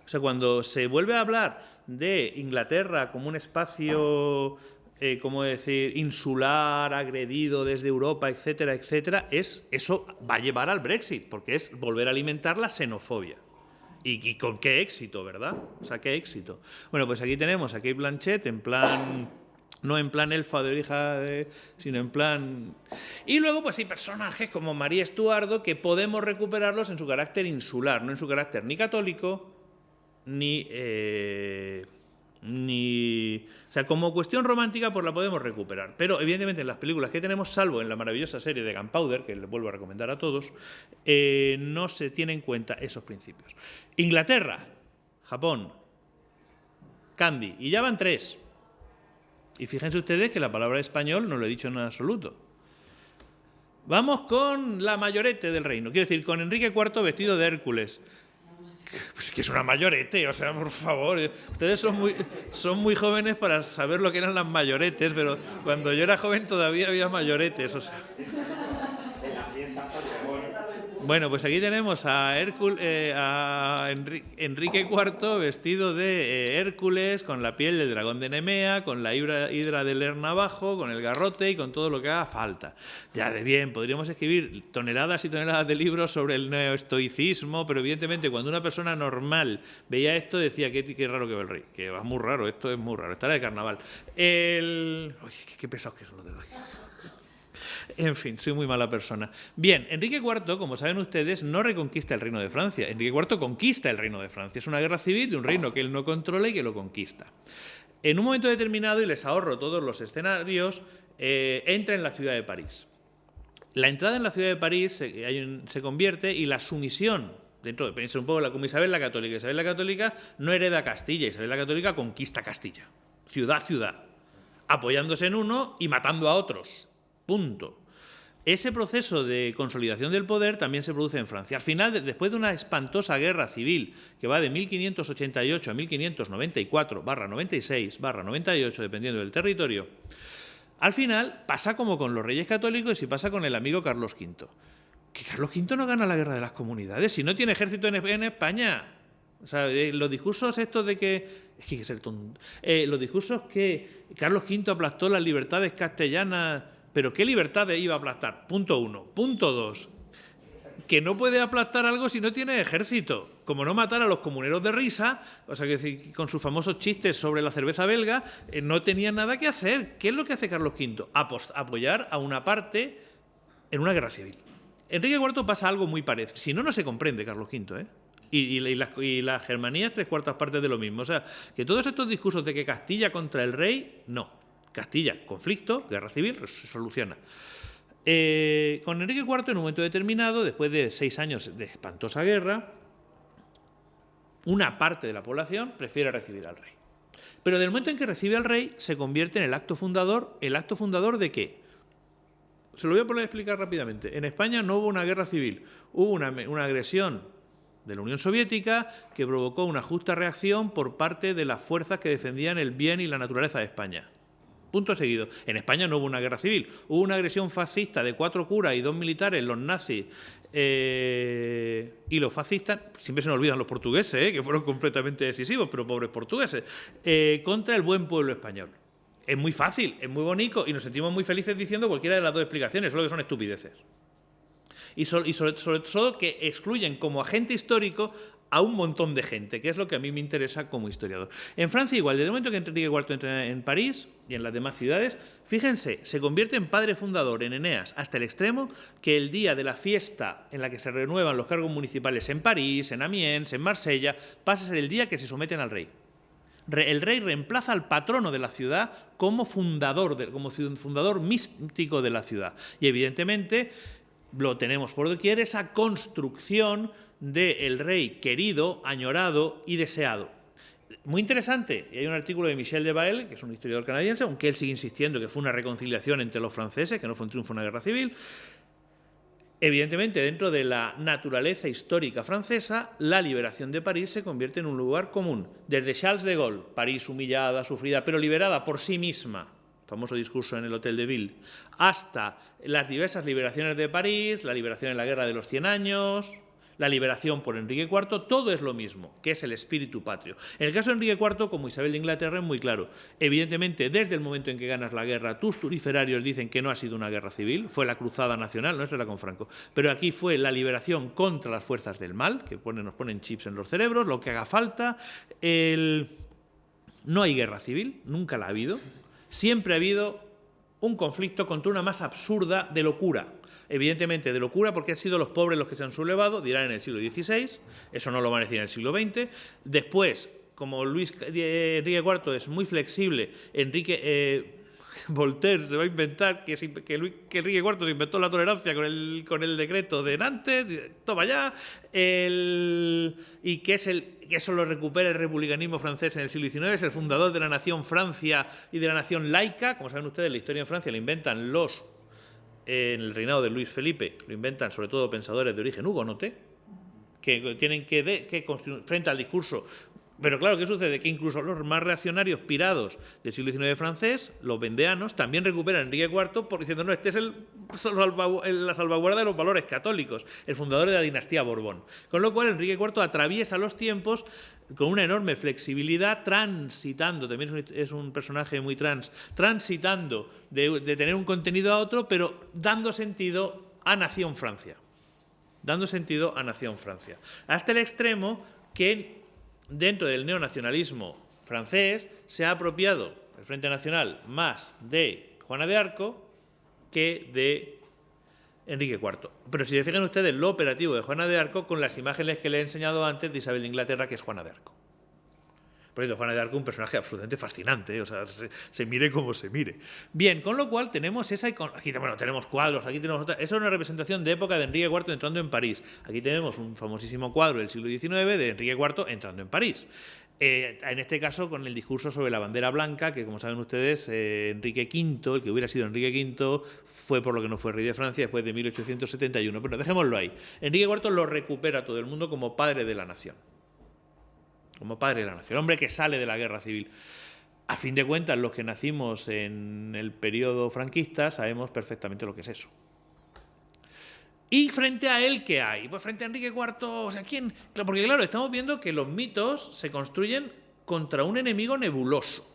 O sea, cuando se vuelve a hablar de Inglaterra como un espacio, ¿cómo decir?, insular, agredido desde Europa, etcétera, etcétera, eso va a llevar al Brexit, porque es volver a alimentar la xenofobia. ¿Y con qué éxito, verdad? O sea, qué éxito. Bueno, pues aquí tenemos a Cate Blanchett en plan... No en plan elfa de hija sino en plan... Y luego pues hay personajes como María Estuardo que podemos recuperarlos en su carácter insular, no en su carácter ni católico, ni... O sea, como cuestión romántica pues la podemos recuperar. Pero evidentemente en las películas que tenemos, salvo en la maravillosa serie de Gunpowder, que les vuelvo a recomendar a todos, no se tienen en cuenta esos principios. Inglaterra, Japón, Candy, y ya van 3. Y fíjense ustedes que la palabra español no lo he dicho en absoluto. Vamos con la mayorete del reino, quiero decir, con Enrique IV vestido de Hércules. Pues que es una mayorete, o sea, por favor. Ustedes son muy jóvenes para saber lo que eran las mayoretes, pero cuando yo era joven todavía había mayoretes, o sea. Bueno, pues aquí tenemos a Enrique IV vestido de Hércules, con la piel del dragón de Nemea, con la hidra de Lerna abajo, con el garrote y con todo lo que haga falta. Ya de bien, podríamos escribir toneladas y toneladas de libros sobre el neoestoicismo, pero evidentemente cuando una persona normal veía esto decía, qué raro que ve el rey, que va muy raro, esto es muy raro, estará de carnaval. Oye, qué pesados que son los de hoy. En fin, soy muy mala persona. Bien, Enrique IV, como saben ustedes, no reconquista el reino de Francia. Enrique IV conquista el reino de Francia. Es una guerra civil de un reino que él no controla y que lo conquista. En un momento determinado, y les ahorro todos los escenarios, entra en la ciudad de París. La entrada en la ciudad de París se convierte y la sumisión, piensen un poco como Isabel la Católica. Isabel la Católica no hereda Castilla, Isabel la Católica conquista Castilla, ciudad a ciudad, apoyándose en uno y matando a otros. Punto. Ese proceso de consolidación del poder también se produce en Francia. Al final, después de una espantosa guerra civil que va de 1588 a 1594/96/98, dependiendo del territorio, al final pasa como con los reyes católicos y pasa con el amigo Carlos V. Que Carlos V no gana la guerra de las comunidades, si no tiene ejército en España. O sea, los discursos estos de que... Es que hay que ser tonto. Los discursos que Carlos V aplastó las libertades castellanas... ¿Pero qué libertades iba a aplastar? Punto 1. Punto 2. Que no puede aplastar algo si no tiene ejército. Como no matar a los comuneros de risa, o sea que si, con sus famosos chistes sobre la cerveza belga, no tenía nada que hacer. ¿Qué es lo que hace Carlos V? Apoyar a una parte en una guerra civil. Enrique IV pasa algo muy parecido. Si no, no se comprende Carlos V, ¿eh? Y la Germanía es 3/4 partes de lo mismo. O sea, que todos estos discursos de que Castilla contra el rey, no. Castilla, conflicto, guerra civil, se soluciona. Con Enrique IV, en un momento determinado, después de 6 años de espantosa guerra, una parte de la población prefiere recibir al rey. Pero del momento en que recibe al rey, se convierte en el acto fundador. ¿El acto fundador de qué? Se lo voy a poner a explicar rápidamente. En España no hubo una guerra civil, hubo una agresión de la Unión Soviética que provocó una justa reacción por parte de las fuerzas que defendían el bien y la naturaleza de España. Punto seguido. En España no hubo una guerra civil. Hubo una agresión fascista de 4 curas y 2 militares, los nazis y los fascistas, siempre se nos olvidan los portugueses, que fueron completamente decisivos, pero pobres portugueses, contra el buen pueblo español. Es muy fácil, es muy bonito y nos sentimos muy felices diciendo cualquiera de las dos explicaciones, solo que son estupideces. Y sobre todo que excluyen como agente histórico a un montón de gente, que es lo que a mí me interesa como historiador. En Francia igual, desde el momento que Enrique IV entra en París y en las demás ciudades, fíjense, se convierte en padre fundador en Eneas hasta el extremo que el día de la fiesta en la que se renuevan los cargos municipales en París, en Amiens, en Marsella, pasa a ser el día que se someten al rey. El rey reemplaza al patrono de la ciudad como fundador místico de la ciudad. Y evidentemente lo tenemos por doquier, esa construcción del rey querido, añorado y deseado. Muy interesante, y hay un artículo de Michel de Bael, que es un historiador canadiense, aunque él sigue insistiendo que fue una reconciliación entre los franceses, que no fue un triunfo en una guerra civil. Evidentemente, dentro de la naturaleza histórica francesa, la liberación de París se convierte en un lugar común. Desde Charles de Gaulle, París humillada, sufrida, pero liberada por sí misma, famoso discurso en el Hotel de Ville, hasta las diversas liberaciones de París, la liberación en la Guerra de los 100 años, la liberación por Enrique IV, todo es lo mismo, que es el espíritu patrio. En el caso de Enrique IV, como Isabel de Inglaterra, es muy claro. Evidentemente, desde el momento en que ganas la guerra, tus turiferarios dicen que no ha sido una guerra civil, fue la cruzada nacional, no, eso era con Franco, pero aquí fue la liberación contra las fuerzas del mal, que nos ponen chips en los cerebros, lo que haga falta. No hay guerra civil, nunca la ha habido. Siempre ha habido un conflicto contra una masa absurda de locura. Evidentemente de locura porque han sido los pobres los que se han sublevado, dirán en el siglo XVI, eso no lo van a decir en el siglo XX. Después, como Enrique IV es muy flexible, Voltaire se va a inventar que Enrique IV se inventó la tolerancia con el decreto de Nantes, toma ya, y que eso lo recupera el republicanismo francés en el siglo XIX, es el fundador de la nación Francia y de la nación laica. Como saben ustedes, la historia en Francia la inventan en el reinado de Luis Felipe, lo inventan sobre todo pensadores de origen hugonote, que tienen que construir frente al discurso. Pero claro, ¿qué sucede? Que incluso los más reaccionarios pirados del siglo XIX francés, los vendeanos, también recuperan a Enrique IV diciendo, no, este es la salvaguarda de los valores católicos, el fundador de la dinastía Borbón. Con lo cual, Enrique IV atraviesa los tiempos con una enorme flexibilidad, transitando, también es un personaje muy transitando de tener un contenido a otro, pero dando sentido a Nación Francia. Hasta el extremo que dentro del neonacionalismo francés se ha apropiado el Frente Nacional más de Juana de Arco que de Enrique IV. Pero si se fijan ustedes lo operativo de Juana de Arco con las imágenes que le he enseñado antes de Isabel de Inglaterra, que es Juana de Arco. Por cierto, Juana de Arco, un personaje absolutamente fascinante, o sea, se mire como se mire. Bien, con lo cual tenemos aquí tenemos cuadros, aquí tenemos otra. Esa es una representación de época de Enrique IV entrando en París. Aquí tenemos un famosísimo cuadro del siglo XIX de Enrique IV entrando en París. En este caso, con el discurso sobre la bandera blanca, que como saben ustedes, Enrique V, el que hubiera sido Enrique V, fue por lo que no fue rey de Francia después de 1871. Pero dejémoslo ahí. Enrique IV lo recupera todo el mundo como padre de la nación. Hombre que sale de la guerra civil. A fin de cuentas, los que nacimos en el periodo franquista sabemos perfectamente lo que es eso. ¿Y frente a él qué hay? Pues frente a Enrique IV, o sea, ¿quién? Porque claro, estamos viendo que los mitos se construyen contra un enemigo nebuloso.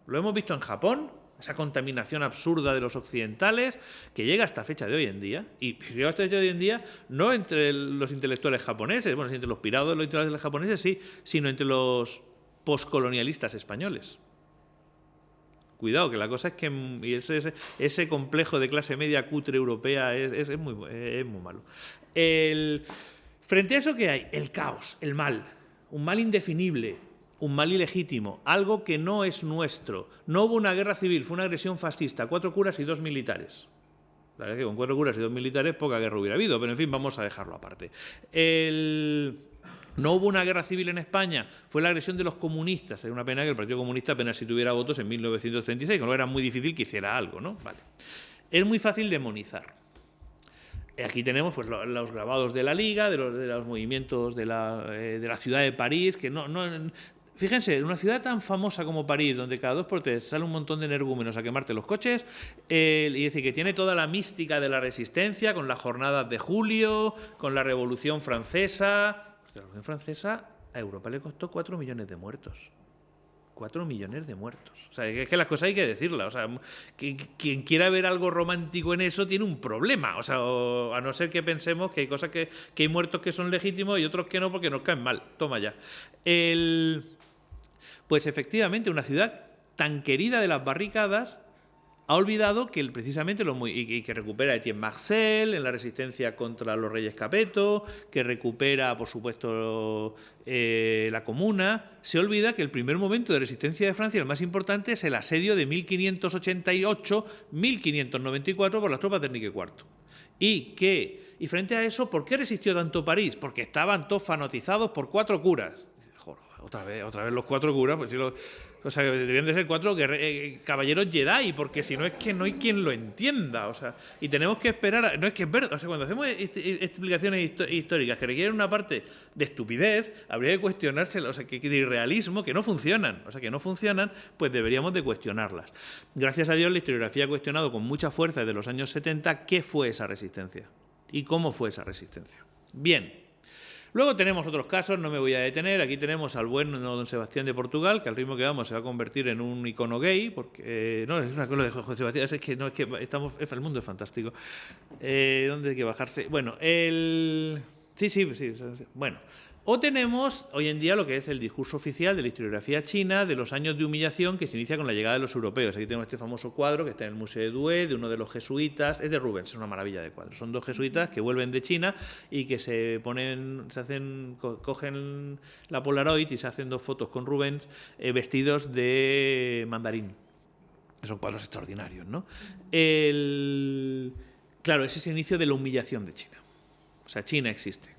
Lo hemos visto en Japón, esa contaminación absurda de los occidentales que llega hasta fecha de hoy en día, y llega hasta fecha de hoy en día no entre los intelectuales japoneses, bueno, entre los pirados de los intelectuales japoneses sí, sino entre los poscolonialistas españoles. Cuidado, que la cosa es que ese complejo de clase media cutre europea es muy malo. Frente a eso, ¿qué hay? El caos, el mal, un mal indefinible, un mal ilegítimo, algo que no es nuestro. No hubo una guerra civil, fue una agresión fascista, 4 curas y 2 militares. La verdad es que con 4 curas y 2 militares poca guerra hubiera habido, pero en fin, vamos a dejarlo aparte. No hubo una guerra civil en España, fue la agresión de los comunistas. Hay una pena que el Partido Comunista apenas si tuviera votos en 1936, con lo que era muy difícil que hiciera algo, ¿no? Vale. Es muy fácil demonizar. Aquí tenemos pues, los grabados de la Liga, de los movimientos de la ciudad de París, que fíjense, en una ciudad tan famosa como París, donde cada 2 por 3 sale un montón de energúmenos a quemarte los coches, y decir que tiene toda la mística de la resistencia, con las jornadas de julio, con la Revolución Francesa. La Revolución Francesa a Europa le costó 4 millones de muertos. 4 millones de muertos. O sea, es que las cosas hay que decirlas. O sea, quien quiera ver algo romántico en eso tiene un problema. O sea, a no ser que pensemos que hay cosas que hay muertos que son legítimos y otros que no porque nos caen mal. Toma ya. Pues efectivamente, una ciudad tan querida de las barricadas ha olvidado que precisamente y que recupera Etienne Marcel en la resistencia contra los reyes Capeto, que recupera, por supuesto, la Comuna. Se olvida que el primer momento de resistencia de Francia, el más importante, es el asedio de 1588-1594 por las tropas de Enrique IV. Y frente a eso, ¿por qué resistió tanto París? Porque estaban todos fanotizados por 4 curas. Joder, otra vez los 4 curas, pues si o sea, deberían de ser 4 caballeros Jedi, porque si no es que no hay quien lo entienda. O sea, y tenemos que esperar. No es que es verdad. O sea, cuando hacemos explicaciones históricas que requieren una parte de estupidez, habría que cuestionárselas, o sea, que de irrealismo, que no funcionan. O sea, que no funcionan, pues deberíamos de cuestionarlas. Gracias a Dios, la historiografía ha cuestionado con mucha fuerza desde los años 70 qué fue esa resistencia y cómo fue esa resistencia. Bien. Luego tenemos otros casos, no me voy a detener. Aquí tenemos al buen don Sebastián de Portugal, que al ritmo que vamos se va a convertir en un icono gay, porque no es una cosa de José Sebastián, es que el mundo es fantástico. ¿Dónde hay que bajarse? Bueno, sí. Bueno, o tenemos hoy en día lo que es el discurso oficial de la historiografía china de los años de humillación que se inicia con la llegada de los europeos. Aquí tenemos este famoso cuadro que está en el Museo de Douai, de uno de los jesuitas, es de Rubens, es una maravilla de cuadro. Son 2 jesuitas que vuelven de China y que cogen la Polaroid y se hacen 2 fotos con Rubens vestidos de mandarín. Son cuadros extraordinarios, ¿no? Claro, ese es el inicio de la humillación de China. O sea, China existe.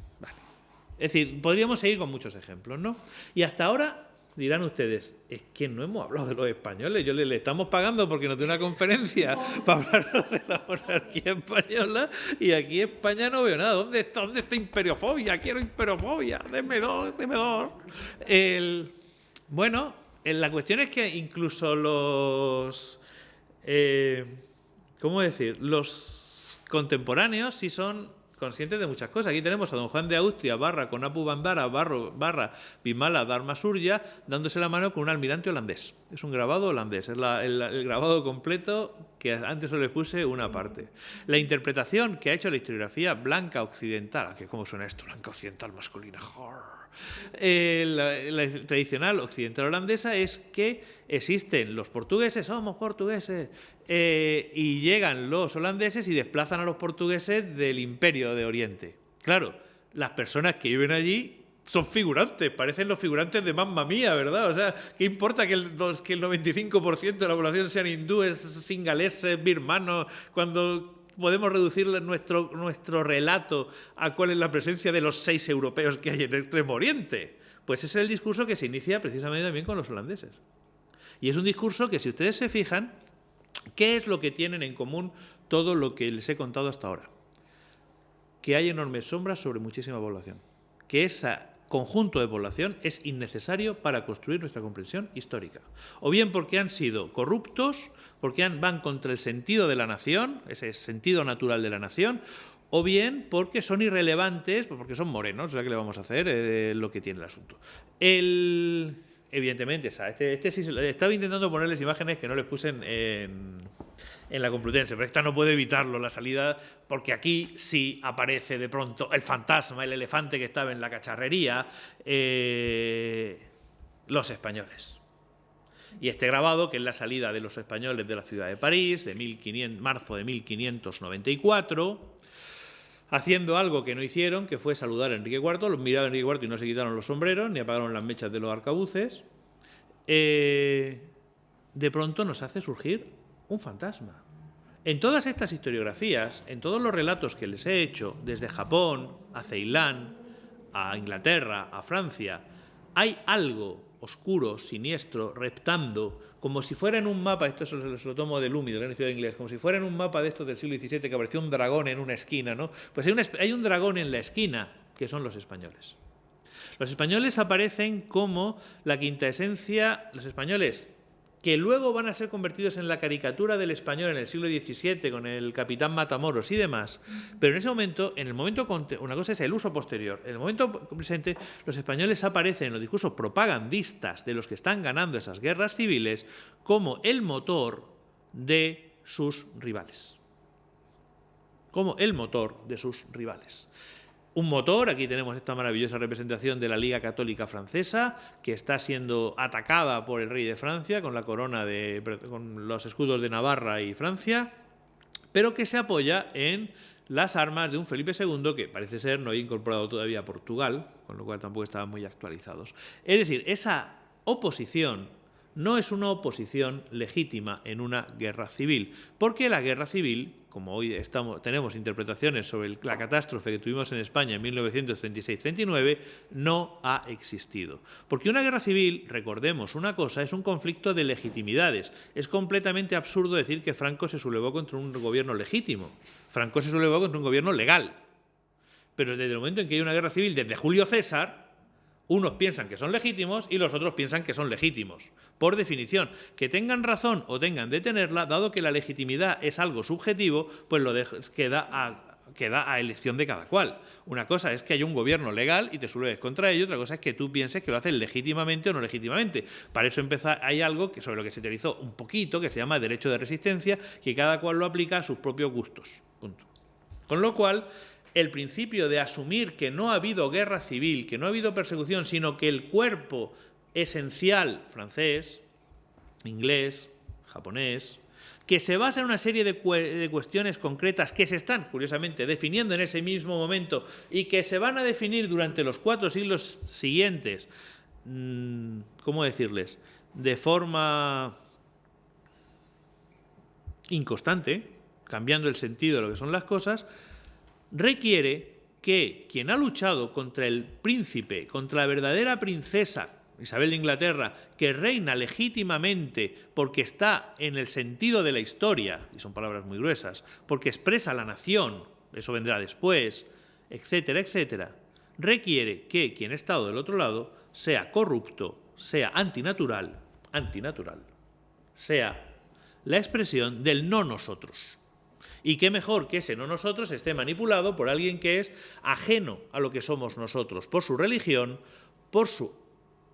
Es decir, podríamos seguir con muchos ejemplos, ¿no? Y hasta ahora dirán ustedes, es que no hemos hablado de los españoles, le estamos pagando porque nos dé una conferencia para hablar de la monarquía española y aquí en España no veo nada. ¿Dónde está imperiofobia? Quiero imperiofobia, deme dos. Bueno, la cuestión es que incluso los contemporáneos sí son conscientes de muchas cosas. Aquí tenemos a don Juan de Austria, con Apu Bandara, Bimala Dharma Surya, dándose la mano con un almirante holandés. Es un grabado holandés, es el grabado completo que antes solo le puse una parte. La interpretación que ha hecho la historiografía blanca occidental, que cómo suena esto, blanca occidental masculina, la tradicional occidental holandesa es que existen los portugueses, somos portugueses, y llegan los holandeses y desplazan a los portugueses del Imperio de Oriente. Claro, las personas que viven allí son figurantes, parecen los figurantes de Mamma Mía, ¿verdad? O sea, ¿qué importa que el 95% de la población sean hindúes, singaleses, birmanos, cuando podemos reducir nuestro relato a cuál es la presencia de los 6 europeos que hay en el Extremo Oriente? Pues ese es el discurso que se inicia precisamente también con los holandeses. Y es un discurso que, si ustedes se fijan, ¿qué es lo que tienen en común todo lo que les he contado hasta ahora? Que hay enormes sombras sobre muchísima población. Que ese conjunto de población es innecesario para construir nuestra comprensión histórica. O bien porque han sido corruptos, porque van contra el sentido de la nación, ese sentido natural de la nación, o bien porque son irrelevantes, porque son morenos, o sea, ¿qué le vamos a hacer? Lo que tiene el asunto. Evidentemente, este sí, estaba intentando ponerles imágenes que no les puse en la Complutense, pero esta no puede evitarlo, la salida, porque aquí sí aparece de pronto el fantasma, el elefante que estaba en la cacharrería, los españoles. Y este grabado, que es la salida de los españoles de la ciudad de París, de marzo de 1594, haciendo algo que no hicieron, que fue saludar a Enrique IV, los miraron a Enrique IV y no se quitaron los sombreros, ni apagaron las mechas de los arcabuces, de pronto nos hace surgir un fantasma. En todas estas historiografías, en todos los relatos que les he hecho, desde Japón a Ceilán, a Inglaterra, a Francia, hay algo oscuro, siniestro, reptando, como si fuera en un mapa, esto se lo tomo de Lumi, del Gran Historiador Inglés, como si fuera en un mapa de estos del siglo XVII que apareció un dragón en una esquina, ¿no? Pues hay un dragón en la esquina, que son los españoles. Los españoles aparecen como la quinta esencia, los españoles que luego van a ser convertidos en la caricatura del español en el siglo XVII con el capitán Matamoros y demás, pero en ese momento, una cosa es el uso posterior, en el momento presente los españoles aparecen en los discursos propagandistas de los que están ganando esas guerras civiles como el motor de sus rivales. un motor. Aquí tenemos esta maravillosa representación de la Liga Católica Francesa, que está siendo atacada por el rey de Francia con la corona con los escudos de Navarra y Francia, pero que se apoya en las armas de un Felipe II que parece ser no había incorporado todavía a Portugal, con lo cual tampoco estaban muy actualizados. Es decir, esa oposición no es una oposición legítima en una guerra civil, porque la guerra civil, como hoy tenemos interpretaciones sobre la catástrofe que tuvimos en España en 1936-39, no ha existido. Porque una guerra civil, recordemos una cosa, es un conflicto de legitimidades. Es completamente absurdo decir que Franco se sublevó contra un gobierno legítimo. Franco se sublevó contra un gobierno legal. Pero desde el momento en que hay una guerra civil, desde Julio César, unos piensan que son legítimos y los otros piensan que son legítimos. Por definición, que tengan razón o tengan de tenerla, dado que la legitimidad es algo subjetivo, pues queda a elección de cada cual. Una cosa es que haya un gobierno legal y te subleves contra ello, otra cosa es que tú pienses que lo haces legítimamente o no legítimamente. Para eso hay algo sobre lo que se teorizó un poquito, que se llama derecho de resistencia, que cada cual lo aplica a sus propios gustos. Punto. Con lo cual, el principio de asumir que no ha habido guerra civil, que no ha habido persecución, sino que el cuerpo esencial francés, inglés, japonés, que se basa en una serie de cuestiones concretas que se están, curiosamente, definiendo en ese mismo momento y que se van a definir durante los 4 siglos siguientes, ¿cómo decirles?, de forma inconstante, cambiando el sentido de lo que son las cosas, requiere que quien ha luchado contra el príncipe, contra la verdadera princesa, Isabel de Inglaterra, que reina legítimamente porque está en el sentido de la historia, y son palabras muy gruesas, porque expresa la nación, eso vendrá después, etcétera, etcétera, requiere que quien ha estado del otro lado sea corrupto, sea antinatural, sea la expresión del no nosotros. Y qué mejor que ese no nosotros esté manipulado por alguien que es ajeno a lo que somos nosotros, por su religión, por su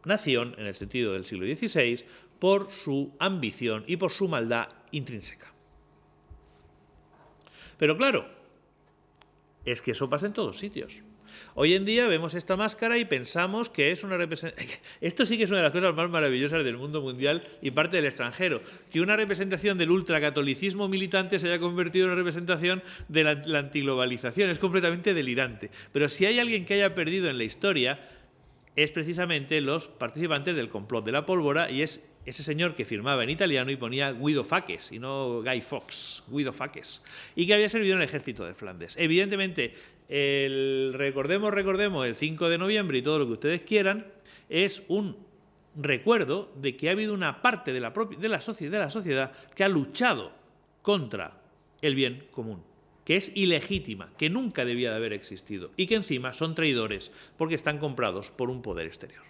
nación, en el sentido del siglo XVI, por su ambición y por su maldad intrínseca. Pero claro, es que eso pasa en todos sitios. Hoy en día vemos esta máscara y pensamos que es una representación... Esto sí que es una de las cosas más maravillosas del mundo mundial y parte del extranjero, que una representación del ultracatolicismo militante se haya convertido en una representación de la antiglobalización. Es completamente delirante. Pero si hay alguien que haya perdido en la historia, es precisamente los participantes del complot de la pólvora, y es ese señor que firmaba en italiano y ponía Guido Fawkes y no Guy Fawkes, Guido Fawkes, y que había servido en el ejército de Flandes. Evidentemente, recordemos el 5 de noviembre y todo lo que ustedes quieran, es un recuerdo de que ha habido una parte de la sociedad que ha luchado contra el bien común, que es ilegítima, que nunca debía de haber existido y que encima son traidores porque están comprados por un poder exterior.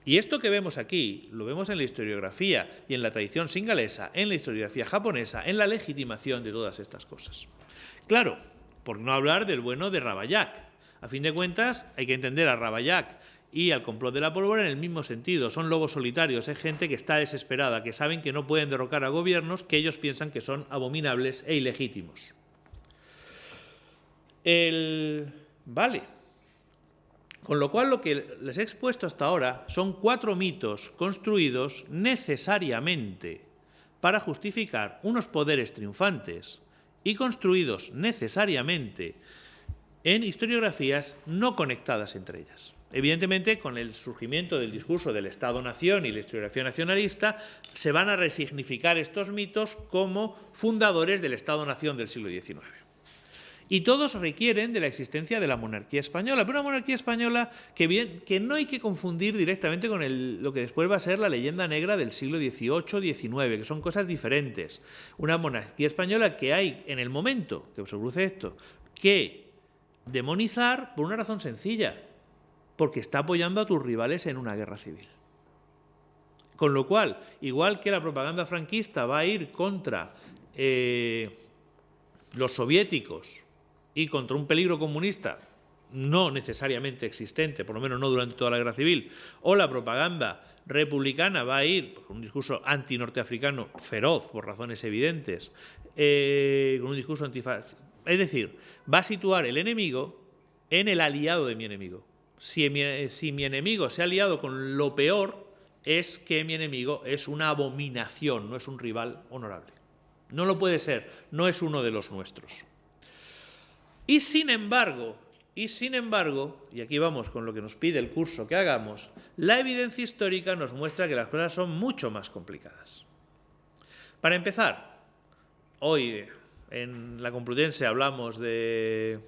Y esto que vemos aquí, lo vemos en la historiografía y en la tradición singalesa, en la historiografía japonesa, en la legitimación de todas estas cosas. Claro, por no hablar del bueno de Ravaillac. A fin de cuentas, hay que entender a Ravaillac y al complot de la pólvora en el mismo sentido. Son lobos solitarios, es gente que está desesperada, que saben que no pueden derrocar a gobiernos que ellos piensan que son abominables e ilegítimos. Vale. Con lo cual, lo que les he expuesto hasta ahora son 4 mitos construidos necesariamente para justificar unos poderes triunfantes y construidos necesariamente en historiografías no conectadas entre ellas. Evidentemente, con el surgimiento del discurso del Estado-Nación y la historiografía nacionalista, se van a resignificar estos mitos como fundadores del Estado-Nación del siglo XIX. Y todos requieren de la existencia de la monarquía española, pero una monarquía española que no hay que confundir directamente con lo que después va a ser la leyenda negra del siglo XVIII-XIX, que son cosas diferentes. Una monarquía española que hay en el momento que se produce esto, que demonizar por una razón sencilla, porque está apoyando a tus rivales en una guerra civil. Con lo cual, igual que la propaganda franquista va a ir contra los soviéticos y contra un peligro comunista no necesariamente existente, por lo menos no durante toda la guerra civil, o la propaganda republicana va a ir con un discurso anti-norteafricano feroz, por razones evidentes, con un discurso antifascista. Es decir, va a situar el enemigo en el aliado de mi enemigo. Si mi enemigo se ha aliado con lo peor, es que mi enemigo es una abominación, no es un rival honorable. No lo puede ser, no es uno de los nuestros. Y sin embargo, y aquí vamos con lo que nos pide el curso que hagamos, la evidencia histórica nos muestra que las cosas son mucho más complicadas. Para empezar, hoy en la Complutense hablamos de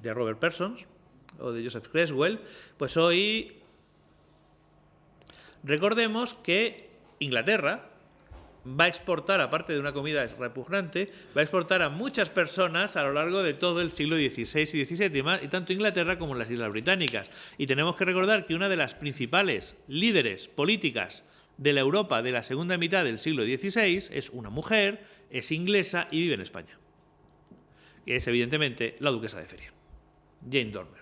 Robert Parsons o de Joseph Creswell, pues hoy recordemos que Inglaterra va a exportar, aparte de una comida repugnante, va a exportar a muchas personas a lo largo de todo el siglo XVI y XVII, y tanto Inglaterra como las Islas Británicas. Y tenemos que recordar que una de las principales líderes políticas de la Europa de la segunda mitad del siglo XVI es una mujer, es inglesa y vive en España. Que es evidentemente la duquesa de Feria, Jane Dormer.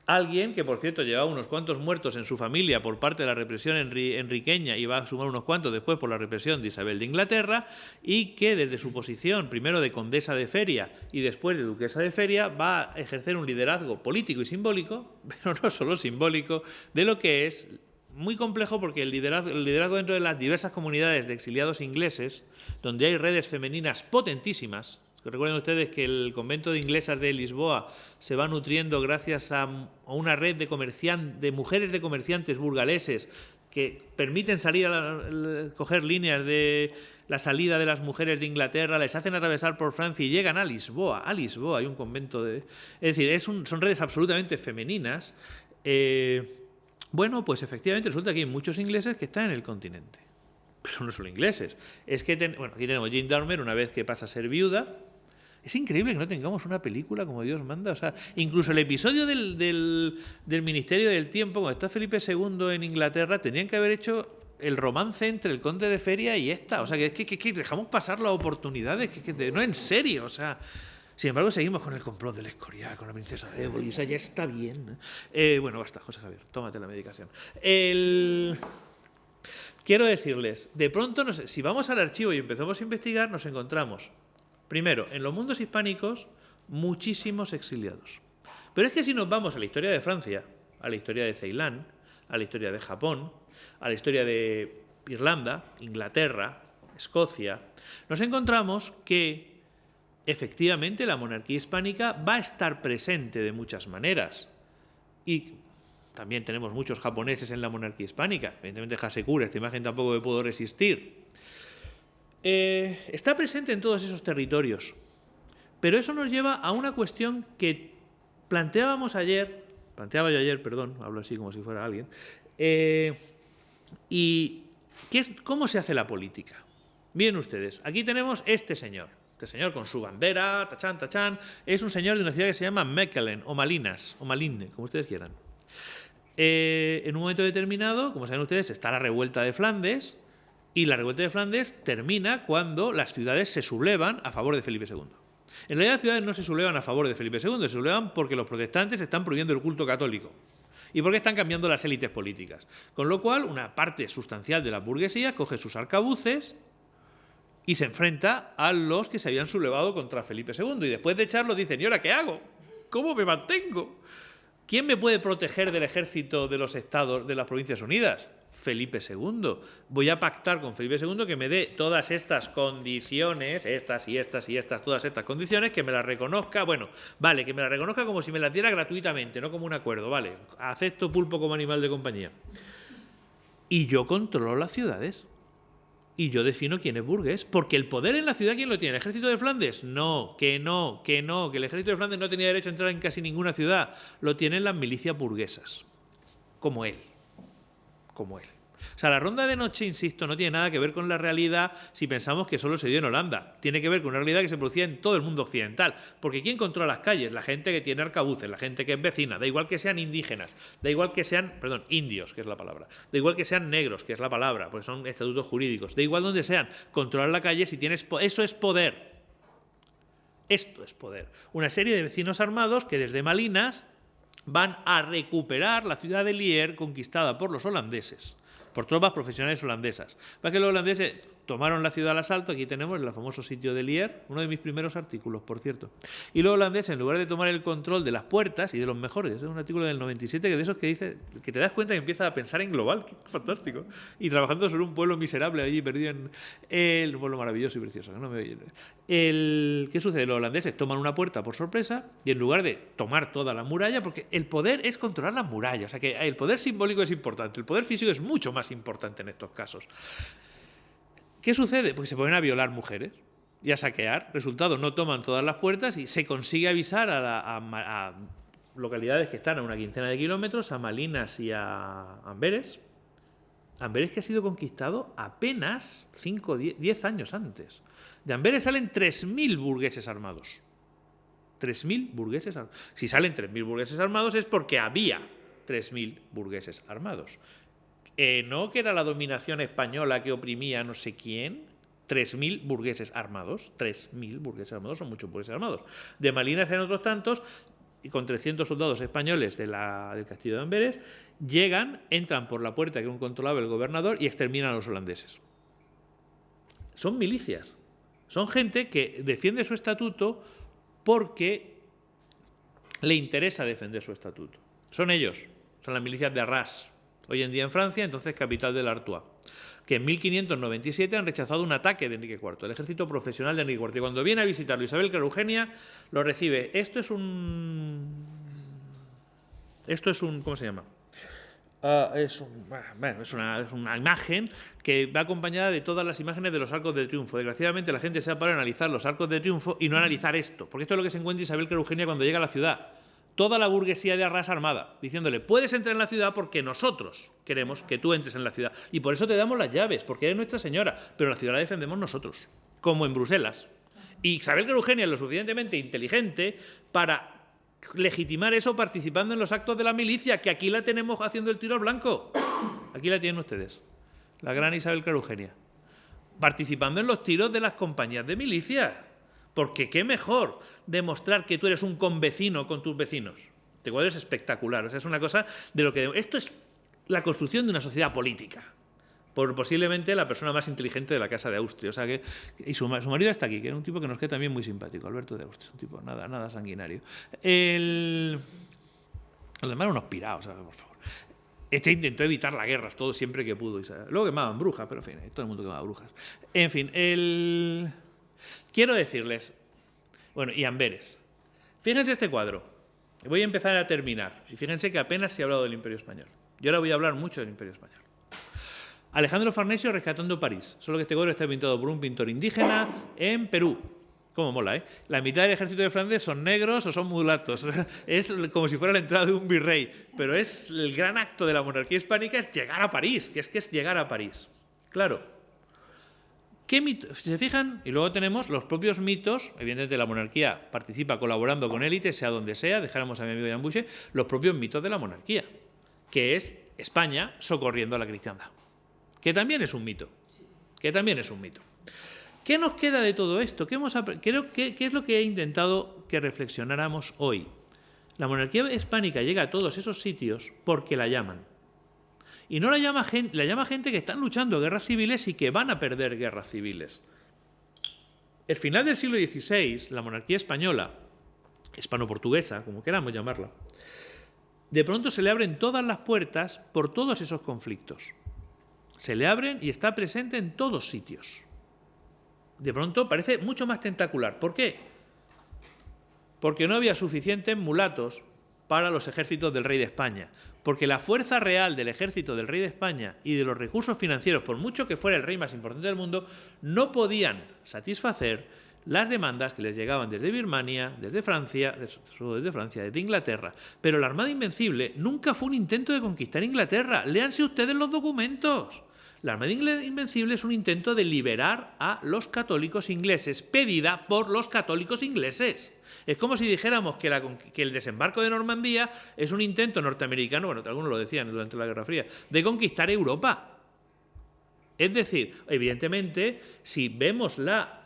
Alguien que, por cierto, llevaba unos cuantos muertos en su familia por parte de la represión enriqueña y va a sumar unos cuantos después por la represión de Isabel de Inglaterra, y que desde su posición, primero de condesa de Feria y después de duquesa de Feria, va a ejercer un liderazgo político y simbólico, pero no solo simbólico, de lo que es muy complejo, porque el liderazgo dentro de las diversas comunidades de exiliados ingleses, donde hay redes femeninas potentísimas. Recuerden ustedes que el convento de inglesas de Lisboa se va nutriendo gracias a una red de mujeres de comerciantes burgaleses que permiten salir coger líneas de la salida de las mujeres de Inglaterra, les hacen atravesar por Francia y llegan a Lisboa. A Lisboa hay un convento de... Es decir, son redes absolutamente femeninas. Bueno, pues efectivamente resulta que hay muchos ingleses que están en el continente. Pero no solo ingleses. Es que, bueno, aquí tenemos Jane Dormer, una vez que pasa a ser viuda. Es increíble que no tengamos una película como Dios manda. O sea, incluso el episodio del Ministerio del Tiempo, cuando está Felipe II en Inglaterra, tenían que haber hecho el romance entre el conde de Feria y esta. O sea, que dejamos pasar las oportunidades. No, en serio. O sea, sin embargo, seguimos con el complot del Escorial, con la princesa de Éboli. O sea, ya está bien. Bueno, basta, José Javier. Tómate la medicación. Quiero decirles, de pronto, no sé, si vamos al archivo y empezamos a investigar, nos encontramos, primero, en los mundos hispánicos, muchísimos exiliados. Pero es que si nos vamos a la historia de Francia, a la historia de Ceilán, a la historia de Japón, a la historia de Irlanda, Inglaterra, Escocia, nos encontramos que efectivamente la monarquía hispánica va a estar presente de muchas maneras. Y también tenemos muchos japoneses en la monarquía hispánica. Evidentemente Hasekura, esta imagen tampoco me puedo resistir. Está presente en todos esos territorios. Pero eso nos lleva a una cuestión que planteaba yo ayer, hablo así como si fuera alguien, y que es cómo se hace la política. Miren ustedes, aquí tenemos este señor con su bandera, tachán, tachán, es un señor de una ciudad que se llama Mechelen, o Malinas, o Maline, como ustedes quieran. En un momento determinado, como saben ustedes, está la revuelta de Flandes, y la revuelta de Flandes termina cuando las ciudades se sublevan a favor de Felipe II. En realidad las ciudades no se sublevan a favor de Felipe II, se sublevan porque los protestantes están prohibiendo el culto católico y porque están cambiando las élites políticas. Con lo cual, una parte sustancial de la burguesía coge sus arcabuces y se enfrenta a los que se habían sublevado contra Felipe II. Y después de echarlo dicen, ¿y ahora qué hago? ¿Cómo me mantengo? ¿Quién me puede proteger del ejército de los estados de las Provincias Unidas? Felipe II. Voy a pactar con Felipe II que me dé todas estas condiciones, estas y estas y estas, todas estas condiciones, que me las reconozca, bueno, vale, que me las reconozca como si me las diera gratuitamente, no como un acuerdo, vale, acepto pulpo como animal de compañía. Y yo controlo las ciudades. Y yo defino quién es burgués, porque el poder en la ciudad, ¿quién lo tiene? ¿El ejército de Flandes? No, que el ejército de Flandes no tenía derecho a entrar en casi ninguna ciudad. Lo tienen las milicias burguesas, como él. O sea, la ronda de noche, insisto, no tiene nada que ver con la realidad si pensamos que solo se dio en Holanda. Tiene que ver con una realidad que se producía en todo el mundo occidental. Porque ¿quién controla las calles? La gente que tiene arcabuces, la gente que es vecina. Da igual que sean indígenas, da igual que sean, indios, que es la palabra. Da igual que sean negros, que es la palabra, porque son estatutos jurídicos. Da igual donde sean. Controlar la calle, si tienes, eso es poder. Esto es poder. Una serie de vecinos armados que desde Malinas van a recuperar la ciudad de Lier conquistada por los holandeses, por tropas profesionales holandesas. Para que los holandeses, tomaron la ciudad al asalto. Aquí tenemos el famoso sitio de Lier, uno de mis primeros artículos, por cierto. Y los holandeses, en lugar de tomar el control de las puertas, y de los mejores, es un artículo del 97, que de esos que dice, que te das cuenta que empieza a pensar en global, que fantástico, y trabajando sobre un pueblo miserable allí perdido en un pueblo maravilloso y precioso. No me oye. ¿Qué sucede? Los holandeses toman una puerta por sorpresa, y en lugar de tomar toda la muralla, porque el poder es controlar las murallas, o sea que el poder simbólico es importante, el poder físico es mucho más importante en estos casos. ¿Qué sucede? Pues se ponen a violar mujeres y a saquear. Resultado, no toman todas las puertas y se consigue avisar a localidades que están a una quincena de kilómetros, a Malinas y a Amberes. Amberes que ha sido conquistado apenas 10 años antes. De Amberes salen 3.000 burgueses armados. 3.000 burgueses armados. Si salen 3.000 burgueses armados es porque había 3.000 burgueses armados. No que era la dominación española que oprimía a no sé quién. 3.000 burgueses armados. 3.000 burgueses armados, son muchos burgueses armados. De Malinas en otros tantos, y con 300 soldados españoles del castillo de Amberes, llegan, entran por la puerta que aún controlaba el gobernador y exterminan a los holandeses. Son milicias. Son gente que defiende su estatuto porque le interesa defender su estatuto. Son ellos, son las milicias de Arras. Hoy en día en Francia, entonces capital del Artois, que en 1597 han rechazado un ataque de Enrique IV, el ejército profesional de Enrique IV. Y cuando viene a visitarlo Isabel Clara Eugenia, lo recibe. Esto es un... ¿Cómo se llama? Es una imagen que va acompañada de todas las imágenes de los arcos de triunfo. Desgraciadamente la gente se ha parado a analizar los arcos de triunfo y no analizar esto, porque esto es lo que se encuentra Isabel Clara Eugenia cuando llega a la ciudad. Toda la burguesía de Arras armada, diciéndole, puedes entrar en la ciudad porque nosotros queremos que tú entres en la ciudad. Y por eso te damos las llaves, porque eres nuestra señora, pero la ciudad la defendemos nosotros, como en Bruselas. Y Isabel Clara Eugenia es lo suficientemente inteligente para legitimar eso participando en los actos de la milicia, que aquí la tenemos haciendo el tiro al blanco. Aquí la tienen ustedes, la gran Isabel Clara Eugenia, participando en los tiros de las compañías de milicia. Porque qué mejor demostrar que tú eres un convecino con tus vecinos. Este cuadro es espectacular. O sea, es una cosa de lo que... Esto es la construcción de una sociedad política. Por posiblemente la persona más inteligente de la Casa de Austria. O sea que... Y su marido está aquí, que es un tipo que nos queda también muy simpático, Alberto de Austria. Un tipo nada sanguinario. Los demás unos pirados, ¿sabes? Por favor. Este intentó evitar la guerra todo siempre que pudo. Luego quemaban brujas, pero en fin, todo el mundo quemaba brujas. En fin, quiero decirles, bueno, y Amberes. Fíjense este cuadro. Voy a empezar a terminar. Y fíjense que apenas se ha hablado del Imperio Español. Yo ahora voy a hablar mucho del Imperio Español. Alejandro Farnesio rescatando París. Solo que este cuadro está pintado por un pintor indígena en Perú. Cómo mola, ¿eh? La mitad del ejército de Flandes son negros o son mulatos. Es como si fuera la entrada de un virrey. Pero es el gran acto de la monarquía hispánica, es llegar a París. Que es llegar a París. Claro. ¿Qué mitos? Si se fijan, y luego tenemos los propios mitos, evidentemente la monarquía participa colaborando con élites, sea donde sea, dejáramos a mi amigo Jan Buche, los propios mitos de la monarquía, que es España socorriendo a la cristiandad, que también es un mito, ¿Qué nos queda de todo esto? ¿Qué es lo que he intentado que reflexionáramos hoy? La monarquía hispánica llega a todos esos sitios porque la llaman. Y no la llama gente que están luchando guerras civiles y que van a perder guerras civiles. El final del siglo XVI, la monarquía española, hispano-portuguesa, como queramos llamarla, de pronto se le abren todas las puertas por todos esos conflictos. Se le abren y está presente en todos sitios. De pronto parece mucho más tentacular. ¿Por qué? Porque no había suficientes mulatos para los ejércitos del rey de España. Porque la fuerza real del ejército del rey de España y de los recursos financieros, por mucho que fuera el rey más importante del mundo, no podían satisfacer las demandas que les llegaban desde Birmania, desde Francia, desde Inglaterra. Pero la Armada Invencible nunca fue un intento de conquistar Inglaterra. Léanse ustedes los documentos. La Armada Invencible es un intento de liberar a los católicos ingleses, pedida por los católicos ingleses. Es como si dijéramos que el desembarco de Normandía es un intento norteamericano, bueno, algunos lo decían durante la Guerra Fría, de conquistar Europa. Es decir, evidentemente, si vemos la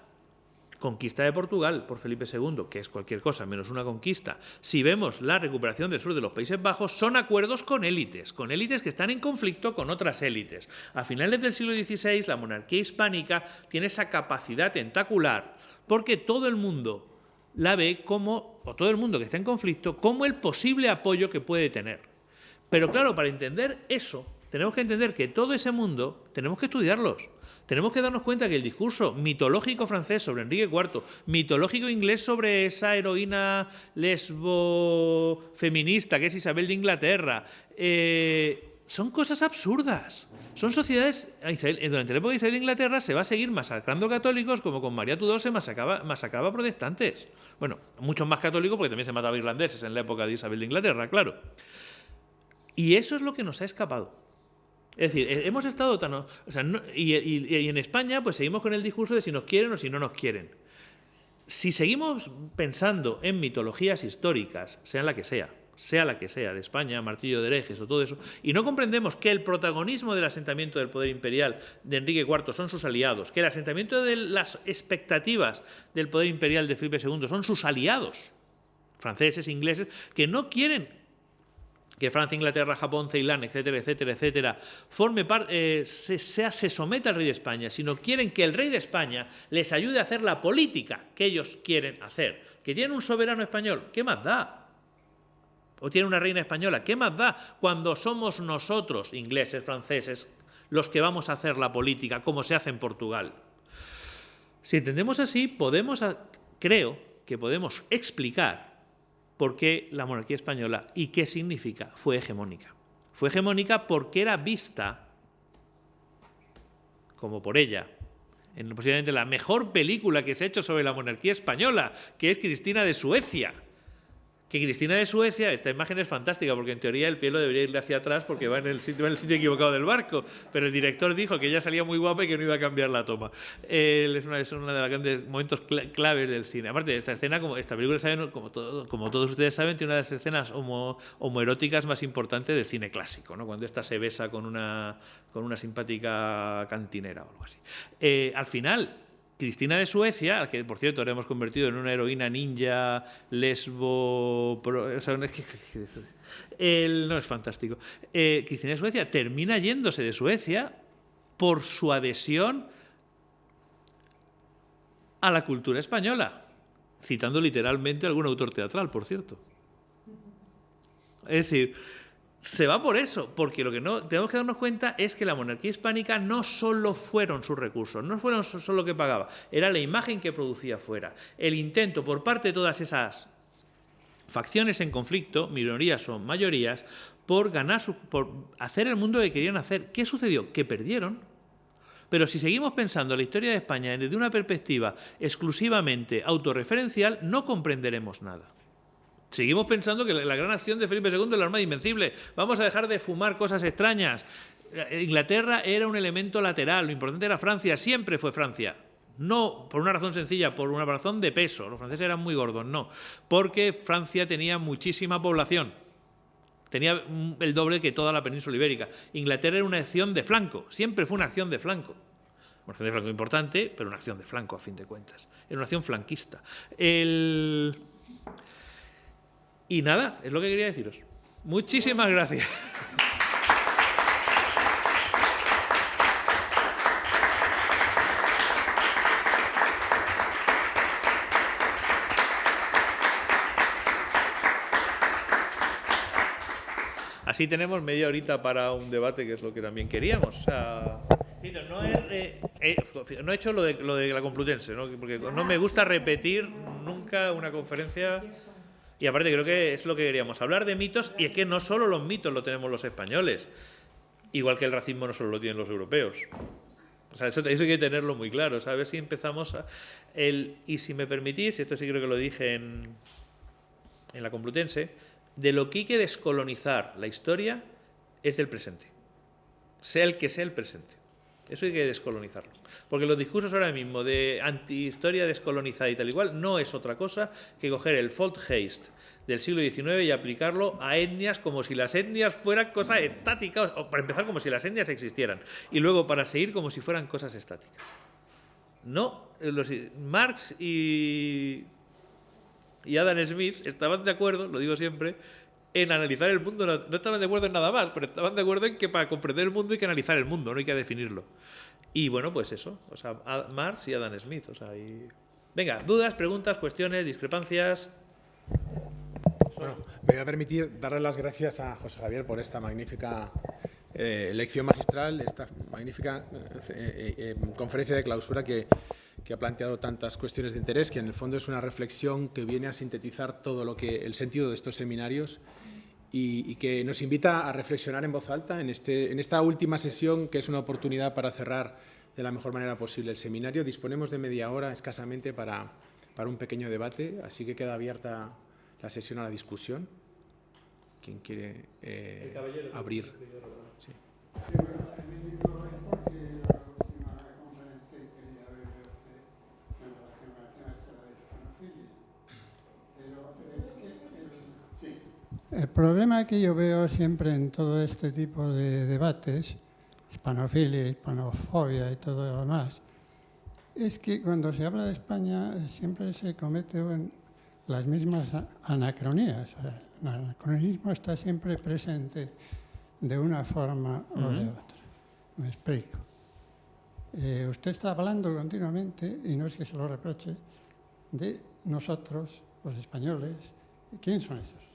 conquista de Portugal por Felipe II, que es cualquier cosa menos una conquista, si vemos la recuperación del sur de los Países Bajos, son acuerdos con élites que están en conflicto con otras élites. A finales del siglo XVI, la monarquía hispánica tiene esa capacidad tentacular porque todo el mundo la ve como, o todo el mundo que está en conflicto, como el posible apoyo que puede tener. Pero claro, para entender eso, tenemos que entender que todo ese mundo tenemos que estudiarlos. Tenemos que darnos cuenta que el discurso mitológico francés sobre Enrique IV, mitológico inglés sobre esa heroína lesbo feminista que es Isabel de Inglaterra, son cosas absurdas. Son sociedades... Durante la época de Isabel de Inglaterra se va a seguir masacrando católicos como con María Tudor se masacraba protestantes. Bueno, muchos más católicos porque también se mataba irlandeses en la época de Isabel de Inglaterra, claro. Y eso es lo que nos ha escapado. Es decir, hemos estado tan... O sea, y en España pues seguimos con el discurso de si nos quieren o si no nos quieren. Si seguimos pensando en mitologías históricas, sea la que sea, de España, Martillo de Herejes o todo eso, y no comprendemos que el protagonismo del asentamiento del poder imperial de Enrique IV son sus aliados, que el asentamiento de las expectativas del poder imperial de Felipe II son sus aliados, franceses, ingleses, que no quieren que Francia, Inglaterra, Japón, Ceilán, etcétera, etcétera, etcétera, se someta al rey de España, sino quieren que el rey de España les ayude a hacer la política que ellos quieren hacer. ¿Que tienen un soberano español? ¿Qué más da? ¿O tienen una reina española? ¿Qué más da? Cuando somos nosotros, ingleses, franceses, los que vamos a hacer la política, como se hace en Portugal. Si entendemos así, creo que podemos explicar por qué la monarquía española y qué significa fue hegemónica. Fue hegemónica porque era vista, como por ella, en posiblemente la mejor película que se ha hecho sobre la monarquía española, que es Cristina de Suecia. Que Cristina de Suecia, esta imagen es fantástica porque en teoría el pelo debería irle hacia atrás porque va en el sitio equivocado del barco, pero el director dijo que ella salía muy guapa y que no iba a cambiar la toma. Es uno de los grandes momentos claves del cine. Aparte, esta película, ¿saben? Como todos ustedes saben, tiene una de las escenas homoeróticas más importantes del cine clásico, ¿no? Cuando esta se besa con una simpática cantinera o algo así. Al final, Cristina de Suecia, al que por cierto ahora hemos convertido en una heroína ninja, lesbo... no, es fantástico. Cristina de Suecia termina yéndose de Suecia por su adhesión a la cultura española, citando literalmente a algún autor teatral, por cierto. Es decir, se va por eso, porque lo que no tenemos que darnos cuenta es que la monarquía hispánica no solo fueron sus recursos, no fueron solo lo que pagaba, era la imagen que producía fuera, el intento por parte de todas esas facciones en conflicto, minorías o mayorías, por hacer el mundo que querían hacer. ¿Qué sucedió? Que perdieron. Pero si seguimos pensando la historia de España desde una perspectiva exclusivamente autorreferencial, no comprenderemos nada. Seguimos pensando que la gran acción de Felipe II es la Armada Invencible. Vamos a dejar de fumar cosas extrañas. Inglaterra era un elemento lateral, lo importante era Francia, siempre fue Francia. No por una razón sencilla, por una razón de peso. Los franceses eran muy gordos, no. Porque Francia tenía muchísima población. Tenía el doble que toda la península ibérica. Inglaterra era una acción de flanco, siempre fue una acción de flanco. Una acción de flanco importante, pero una acción de flanco a fin de cuentas. Era una acción flanquista. Y nada, es lo que quería deciros. Muchísimas gracias. Así tenemos media horita para un debate, que es lo que también queríamos. O sea, no he hecho lo de la Complutense, ¿no? Porque no me gusta repetir nunca una conferencia. Y aparte creo que es lo que queríamos, hablar de mitos, y es que no solo los mitos lo tenemos los españoles, igual que el racismo no solo lo tienen los europeos. O sea, eso hay que tenerlo muy claro, ¿sabes? A ver si empezamos y si me permitís, y esto sí creo que lo dije en la Complutense, de lo que hay que descolonizar la historia es del presente, sea el que sea el presente. Eso hay que descolonizarlo. Porque los discursos ahora mismo de antihistoria descolonizada y tal igual no es otra cosa que coger el Volksgeist del siglo XIX y aplicarlo a etnias como si las etnias fueran cosas estáticas, o para empezar como si las etnias existieran, y luego para seguir como si fueran cosas estáticas. No, Marx y Adam Smith estaban de acuerdo, lo digo siempre, en analizar el mundo. No estaban de acuerdo en nada más, pero estaban de acuerdo en que para comprender el mundo hay que analizar el mundo, no hay que definirlo. Y bueno, pues eso, o sea, Marx y Adam Smith, o sea, Venga, dudas, preguntas, cuestiones, discrepancias. Bueno, me voy a permitir darle las gracias a José Javier por esta magnífica lección magistral, esta magnífica conferencia de clausura que ha planteado tantas cuestiones de interés, que en el fondo es una reflexión que viene a sintetizar todo el sentido de estos seminarios y que nos invita a reflexionar en voz alta en esta última sesión, que es una oportunidad para cerrar de la mejor manera posible el seminario. Disponemos de media hora escasamente para un pequeño debate, así que queda abierta la sesión a la discusión. ¿Quién quiere abrir? Sí. El problema que yo veo siempre en todo este tipo de debates, hispanofilia, hispanofobia y todo lo demás, es que cuando se habla de España siempre se cometen las mismas anacronías. El anacronismo está siempre presente de una forma o de otra. Me explico. Usted está hablando continuamente, y no es que se lo reproche, de nosotros, los españoles. ¿Quiénes son esos?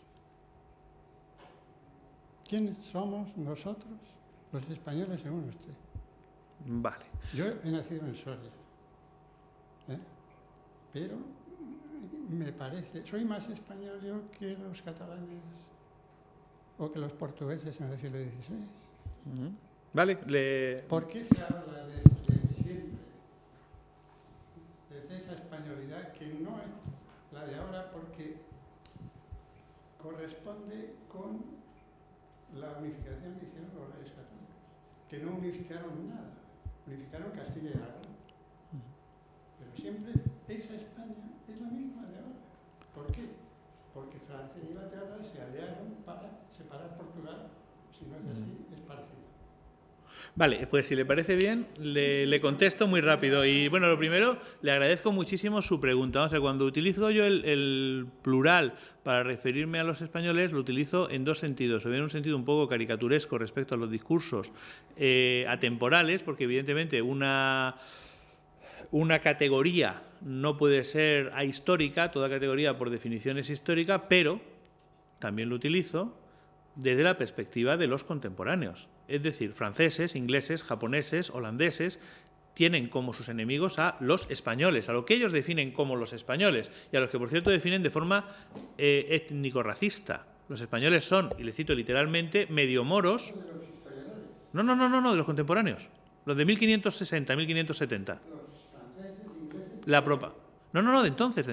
¿Quiénes somos nosotros, los españoles, según usted? Vale. Yo he nacido en Soria, pero me parece, soy más español yo que los catalanes o que los portugueses en el siglo XVI. Vale. ¿Por qué se habla desde siempre, desde esa españolidad que no es la de ahora, porque corresponde con la unificación que hicieron los reyes católicos, que no unificaron nada, unificaron Castilla y Aragón. Pero siempre esa España es la misma de ahora. ¿Por qué? Porque Francia e Inglaterra se aliaron para separar Portugal. Si no es así, es parecido. Vale, pues si le parece bien, le contesto muy rápido. Y bueno, lo primero, le agradezco muchísimo su pregunta. O sea, cuando utilizo yo el plural para referirme a los españoles, lo utilizo en dos sentidos. O bien en un sentido un poco caricaturesco respecto a los discursos atemporales, porque evidentemente una categoría no puede ser ahistórica, toda categoría por definición es histórica, pero también lo utilizo desde la perspectiva de los contemporáneos. Es decir, franceses, ingleses, japoneses, holandeses tienen como sus enemigos a los españoles, a lo que ellos definen como los españoles, y a los que, por cierto, definen de forma étnico-racista. Los españoles son, y le cito literalmente, medio moros. No, de los contemporáneos. Los de 1560, 1570. No, de entonces.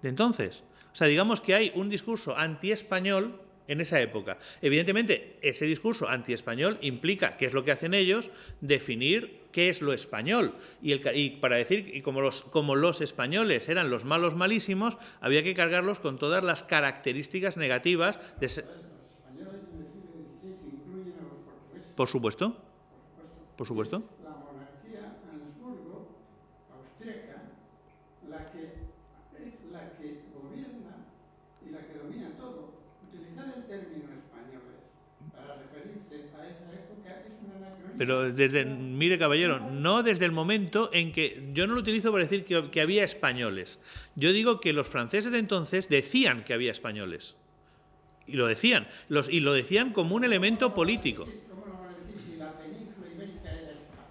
De entonces. O sea, digamos que hay un discurso antiespañol en esa época. Evidentemente, ese discurso antiespañol implica, ¿qué es lo que hacen ellos? Definir qué es lo español. Y para decir, y como los españoles eran los malos malísimos, había que cargarlos con todas las características negativas de ese... Los españoles en el siglo XVI incluyen a los portugueses. Por supuesto. Por supuesto. La monarquía Habsburgo, austríaca, es la que gobierna y la que domina todo. Utilizar el término españoles para referirse a esa época es una anacronismo. Pero mire, caballero, no desde el momento en que... Yo no lo utilizo para decir que había españoles. Yo digo que los franceses de entonces decían que había españoles. Y lo decían. Y lo decían como un elemento político. ¿Cómo lo van a decir si la península ibérica era España?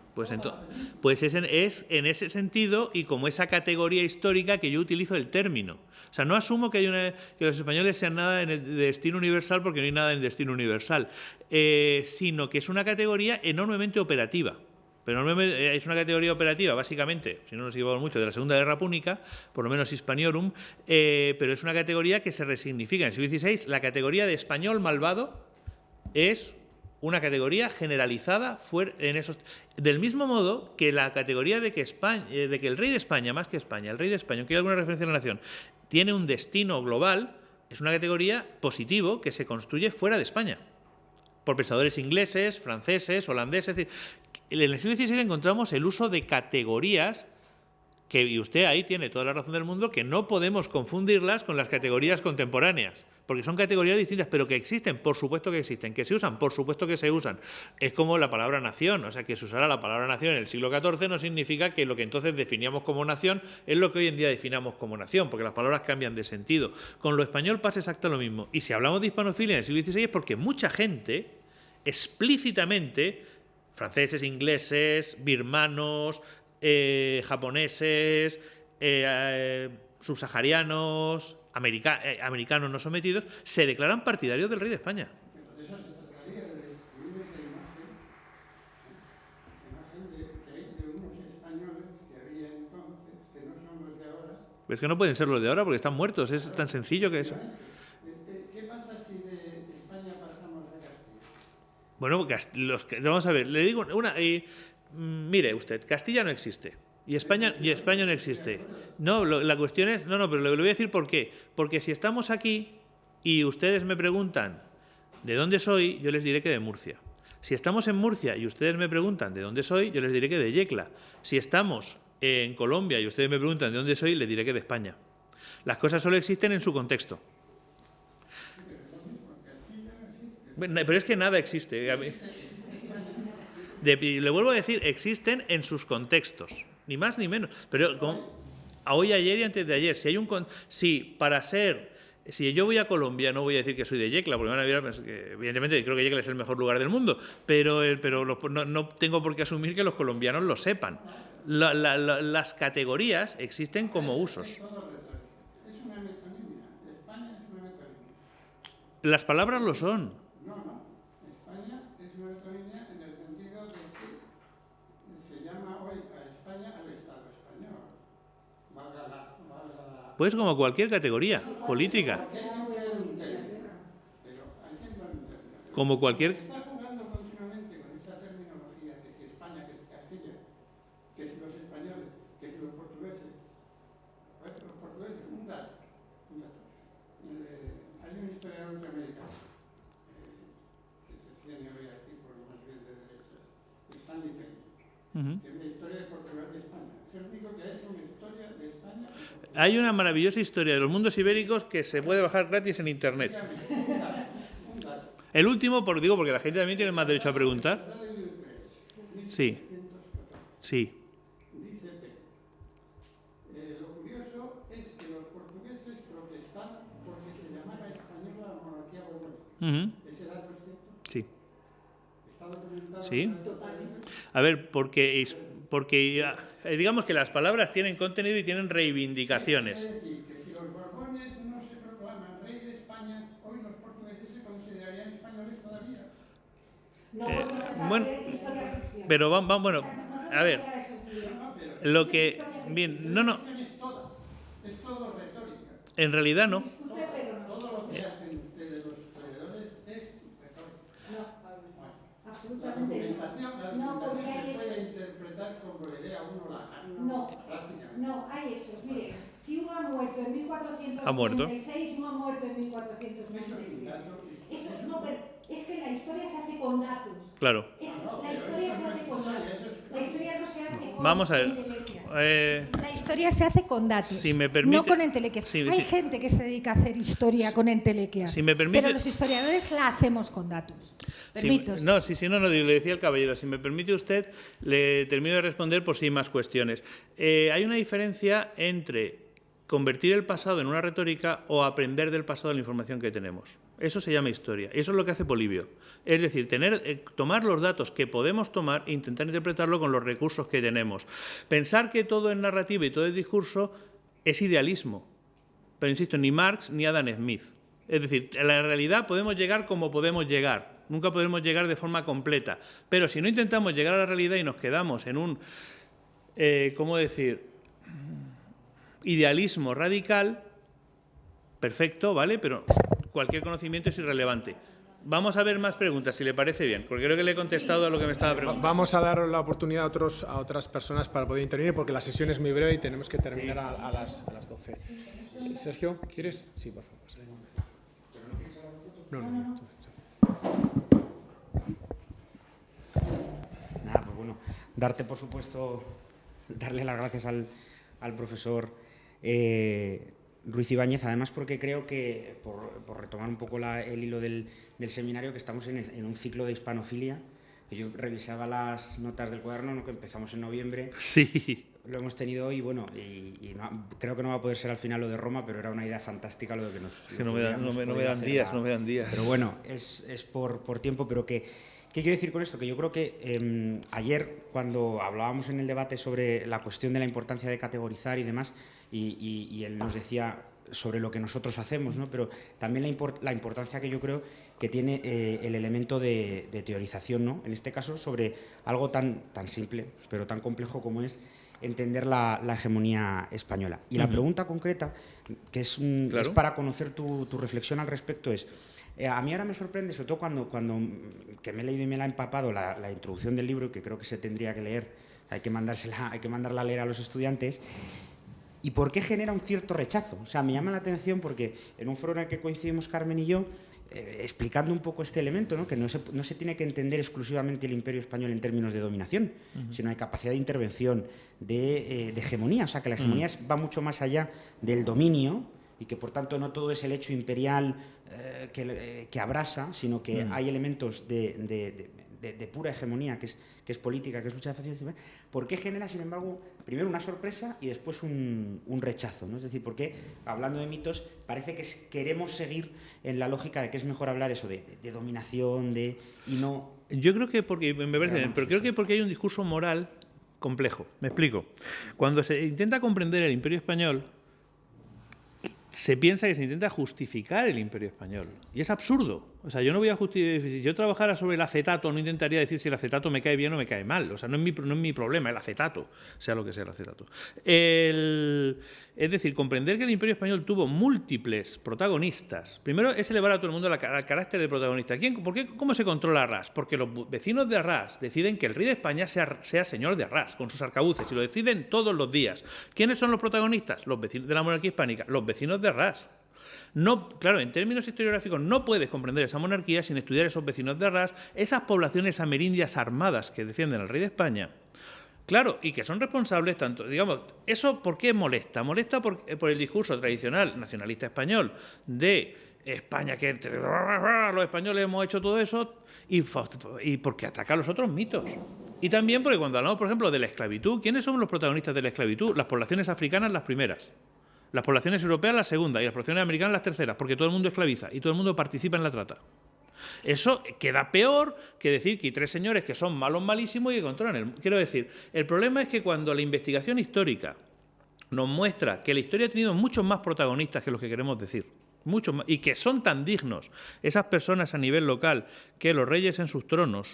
Pues es en ese sentido y como esa categoría histórica que yo utilizo el término. O sea, no asumo que los españoles sean nada en el destino universal, porque no hay nada en el destino universal, sino que es una categoría enormemente operativa. Pero es una categoría operativa, básicamente, si no nos equivocamos mucho, de la Segunda Guerra Púnica, por lo menos Hispaniorum, pero es una categoría que se resignifica. En el siglo XVI, la categoría de español malvado es una categoría generalizada del mismo modo que la categoría de que el rey de España, más que España, el rey de España, aunque hay alguna referencia a la nación, tiene un destino global, es una categoría positivo que se construye fuera de España, por pensadores ingleses, franceses, holandeses. Es decir, En el siglo XVI encontramos el uso de categorías y usted ahí tiene toda la razón del mundo, que no podemos confundirlas con las categorías contemporáneas, porque son categorías distintas, pero que existen, por supuesto que existen, que se usan, por supuesto que se usan. Es como la palabra nación, o sea, que se usara la palabra nación en el siglo XIV no significa que lo que entonces definíamos como nación es lo que hoy en día definamos como nación, porque las palabras cambian de sentido. Con lo español pasa exactamente lo mismo. Y si hablamos de hispanofilia en el siglo XVI es porque mucha gente, explícitamente, franceses, ingleses, birmanos, japoneses, subsaharianos, americanos no sometidos, se declaran partidarios del rey de España. Pero de eso se trataría, de destruir esa imagen de unos españoles que había entonces, que no son los de ahora. Es que no pueden ser los de ahora porque están muertos, es tan sencillo que eso. ¿Qué pasa si de España pasamos a Castilla? Bueno, vamos a ver, le digo una... mire usted, Castilla no existe. Y España no existe. No, la cuestión es... No, pero le voy a decir por qué. Porque si estamos aquí y ustedes me preguntan de dónde soy, yo les diré que de Murcia. Si estamos en Murcia y ustedes me preguntan de dónde soy, yo les diré que de Yecla. Si estamos en Colombia y ustedes me preguntan de dónde soy, les diré que de España. Las cosas solo existen en su contexto. Pero es que nada existe. Le vuelvo a decir, existen en sus contextos, ni más ni menos. Pero hoy, ayer y antes de ayer, si yo voy a Colombia, no voy a decir que soy de Yecla, porque van a ver, evidentemente creo que Yecla es el mejor lugar del mundo, pero no tengo por qué asumir que los colombianos lo sepan. Las categorías existen como usos. Es una metonimia. España es una metonimia. Las palabras lo son. No. España es una metonimia en el sentido de que se llama hoy a España al Estado español. Valga la... Pues como cualquier categoría política. Como cualquier... Está jugando continuamente con esa terminología, que si España, que si Castilla, que si los españoles, que si los portugueses. Pues los portugueses, un dato. Hay un historiador norteamericano que se tiene hoy aquí por más bien de derechas, Stanley Payne, que es la historia de Portugal y España. Es el único que ha hecho una historia de España. Hay una maravillosa historia de los mundos ibéricos que se puede bajar gratis en internet. El último, porque la gente también tiene más derecho a preguntar. Sí. Sí. Dice lo curioso es que los portugueses protestaron porque se llamara española la monarquía borbónica. ¿Ese dato es cierto? Sí. ¿Está documentado? Sí. A ver, porque digamos que las palabras tienen contenido y tienen reivindicaciones. Es decir, que si los borbones no se proclaman rey de España, hoy los portugueses se considerarían españoles todavía. Bueno, pero bueno, a ver, lo que... Bien, no. Es todo retórica. En realidad no. Todo lo que hacen ustedes los historiadores es retórica. No, absolutamente La documentación se puede interpretar como le dé a uno la gana. No, prácticamente. no, hay hechos. Mire, si uno ha muerto en 1496, Ha muerto. no ha muerto en 1496. Eso no, pero es que la historia se hace con datos. Claro. La historia se hace con datos. La historia no se hace con Vamos a ver. entelequias. La historia se hace con datos, Si me permite, no con entelequias. sí. Hay gente que se dedica a hacer historia con entelequias, Si me permite, pero los historiadores la hacemos con datos. Permitos. No, le decía el caballero, si me permite usted, le termino de responder por si hay más cuestiones. Hay una diferencia entre convertir el pasado en una retórica o aprender del pasado la información que tenemos. Eso se llama historia. Eso es lo que hace Polibio. Es decir, tomar los datos que podemos tomar e intentar interpretarlo con los recursos que tenemos. Pensar que todo es narrativa y todo es discurso es idealismo. Pero insisto, ni Marx ni Adam Smith. Es decir, a la realidad podemos llegar como podemos llegar. Nunca podremos llegar de forma completa. Pero si no intentamos llegar a la realidad y nos quedamos en un, idealismo radical, perfecto, ¿vale? Pero cualquier conocimiento es irrelevante. Vamos a ver más preguntas, si le parece bien, porque creo que le he contestado a lo que me estaba preguntando. Vamos a dar la oportunidad a otras personas para poder intervenir, porque la sesión es muy breve y tenemos que terminar a las 12. Sergio, ¿quieres? Sí, por favor. No. Nada, pues bueno, por supuesto, darle las gracias al profesor Ruiz Ibáñez, además porque creo que, por retomar un poco el hilo del seminario, que estamos en un ciclo de hispanofilia. Yo revisaba las notas del cuaderno, ¿no?, que empezamos en noviembre. Sí. Lo hemos tenido hoy, bueno, y no, creo que no va a poder ser al final lo de Roma, pero era una idea fantástica lo de que nos... Que no me dan días. Pero bueno, es por tiempo, pero ¿qué quiero decir con esto? Que yo creo que ayer, cuando hablábamos en el debate sobre la cuestión de la importancia de categorizar y demás, y él nos decía sobre lo que nosotros hacemos, ¿no?, pero también la importancia que yo creo que tiene el elemento de teorización, ¿no?, en este caso sobre algo tan simple, pero tan complejo como es entender la hegemonía española. Y la pregunta concreta, que es para conocer tu reflexión al respecto, es... a mí ahora me sorprende, sobre todo cuando que me he leído y me la he empapado la introducción del libro, que creo que se tendría que leer, hay que mandarla a leer a los estudiantes. ¿Y por qué genera un cierto rechazo? O sea, me llama la atención porque en un foro en el que coincidimos Carmen y yo, explicando un poco este elemento, ¿no?, que no se tiene que entender exclusivamente el Imperio Español en términos de dominación, sino hay capacidad de intervención, de hegemonía. O sea, que la hegemonía va mucho más allá del dominio y que, por tanto, no todo es el hecho imperial que abrasa, sino que hay elementos de pura hegemonía, que es política, que es lucha de facciones. ¿Por qué genera, sin embargo, primero una sorpresa y después un rechazo, ¿no? Es decir, ¿por qué, hablando de mitos, parece que queremos seguir en la lógica de que es mejor hablar eso de dominación, y no... Yo creo que porque hay un discurso moral complejo. Me explico. Cuando se intenta comprender el Imperio Español, se piensa que se intenta justificar el Imperio Español. Y es absurdo. O sea, yo no voy a justificar... Si yo trabajara sobre el acetato, no intentaría decir si el acetato me cae bien o me cae mal. O sea, no es mi problema el acetato, sea lo que sea el acetato. Es decir, comprender que el Imperio Español tuvo múltiples protagonistas. Primero es elevar a todo el mundo al carácter de protagonista. ¿Cómo se controla Arras? Porque los vecinos de Arras deciden que el rey de España sea señor de Arras, con sus arcabuces, y lo deciden todos los días. ¿Quiénes son los protagonistas? Los vecinos de la monarquía hispánica, los vecinos de Arras. No, claro, en términos historiográficos no puedes comprender esa monarquía sin estudiar esos vecinos de Arras, esas poblaciones amerindias armadas que defienden al rey de España. Claro, y que son responsables tanto, digamos, ¿eso por qué molesta? Molesta por el discurso tradicional nacionalista español de España, que los españoles hemos hecho todo eso, y porque ataca a los otros mitos. Y también porque cuando hablamos, por ejemplo, de la esclavitud, ¿quiénes son los protagonistas de la esclavitud? Las poblaciones africanas, las primeras. Las poblaciones europeas, las segundas, y las poblaciones americanas, las terceras, porque todo el mundo esclaviza y todo el mundo participa en la trata. Eso queda peor que decir que hay tres señores que son malos, malísimos y que controlan Quiero decir, el problema es que cuando la investigación histórica nos muestra que la historia ha tenido muchos más protagonistas que los que queremos decir, muchos más, y que son tan dignos esas personas a nivel local que los reyes en sus tronos,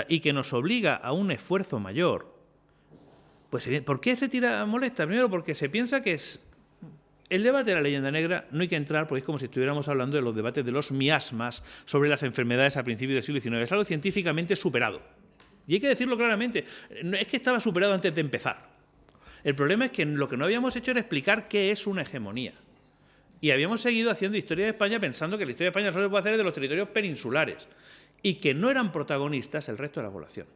y que nos obliga a un esfuerzo mayor, pues ¿por qué se molesta? Primero porque se piensa que es... El debate de la leyenda negra no hay que entrar porque es como si estuviéramos hablando de los debates de los miasmas sobre las enfermedades a principios del siglo XIX. Es algo científicamente superado. Y hay que decirlo claramente. No es que estaba superado antes de empezar. El problema es que lo que no habíamos hecho era explicar qué es una hegemonía. Y habíamos seguido haciendo historia de España pensando que la historia de España solo se puede hacer de los territorios peninsulares y que no eran protagonistas el resto de la población.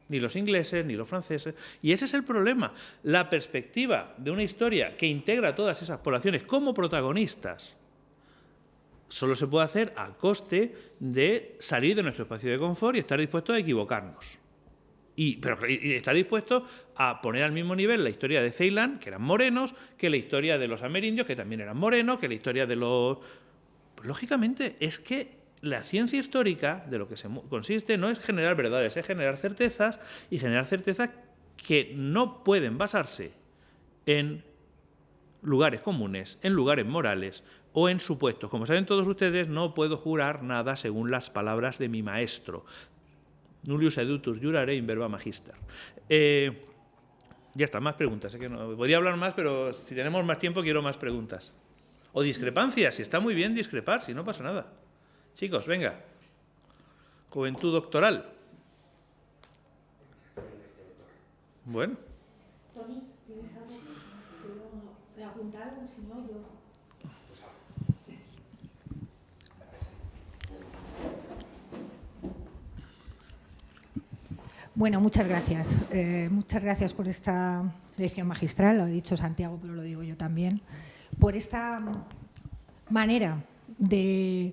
Ni los ingleses, ni los franceses. Y ese es el problema. La perspectiva de una historia que integra a todas esas poblaciones como protagonistas solo se puede hacer a coste de salir de nuestro espacio de confort y estar dispuestos a equivocarnos. Y estar dispuestos a poner al mismo nivel la historia de Ceilán, que eran morenos, que la historia de los amerindios, que también eran morenos, que la historia de los... Pues, lógicamente, es que la ciencia histórica, de lo que consiste, no es generar verdades, es generar certezas, y generar certezas que no pueden basarse en lugares comunes, en lugares morales o en supuestos. Como saben todos ustedes, no puedo jurar nada según las palabras de mi maestro. Nullius edutus jurare in verba magister. Ya está, más preguntas. Sé que no, podría hablar más, pero si tenemos más tiempo quiero más preguntas. O discrepancias, si está muy bien discrepar, si no pasa nada. Chicos, venga. Juventud doctoral. Bueno. Tony, ¿tienes algo? ¿Puedo apuntar algo? Si no, yo... Bueno, muchas gracias. Muchas gracias por esta lección magistral, lo ha dicho Santiago, pero lo digo yo también, por esta manera de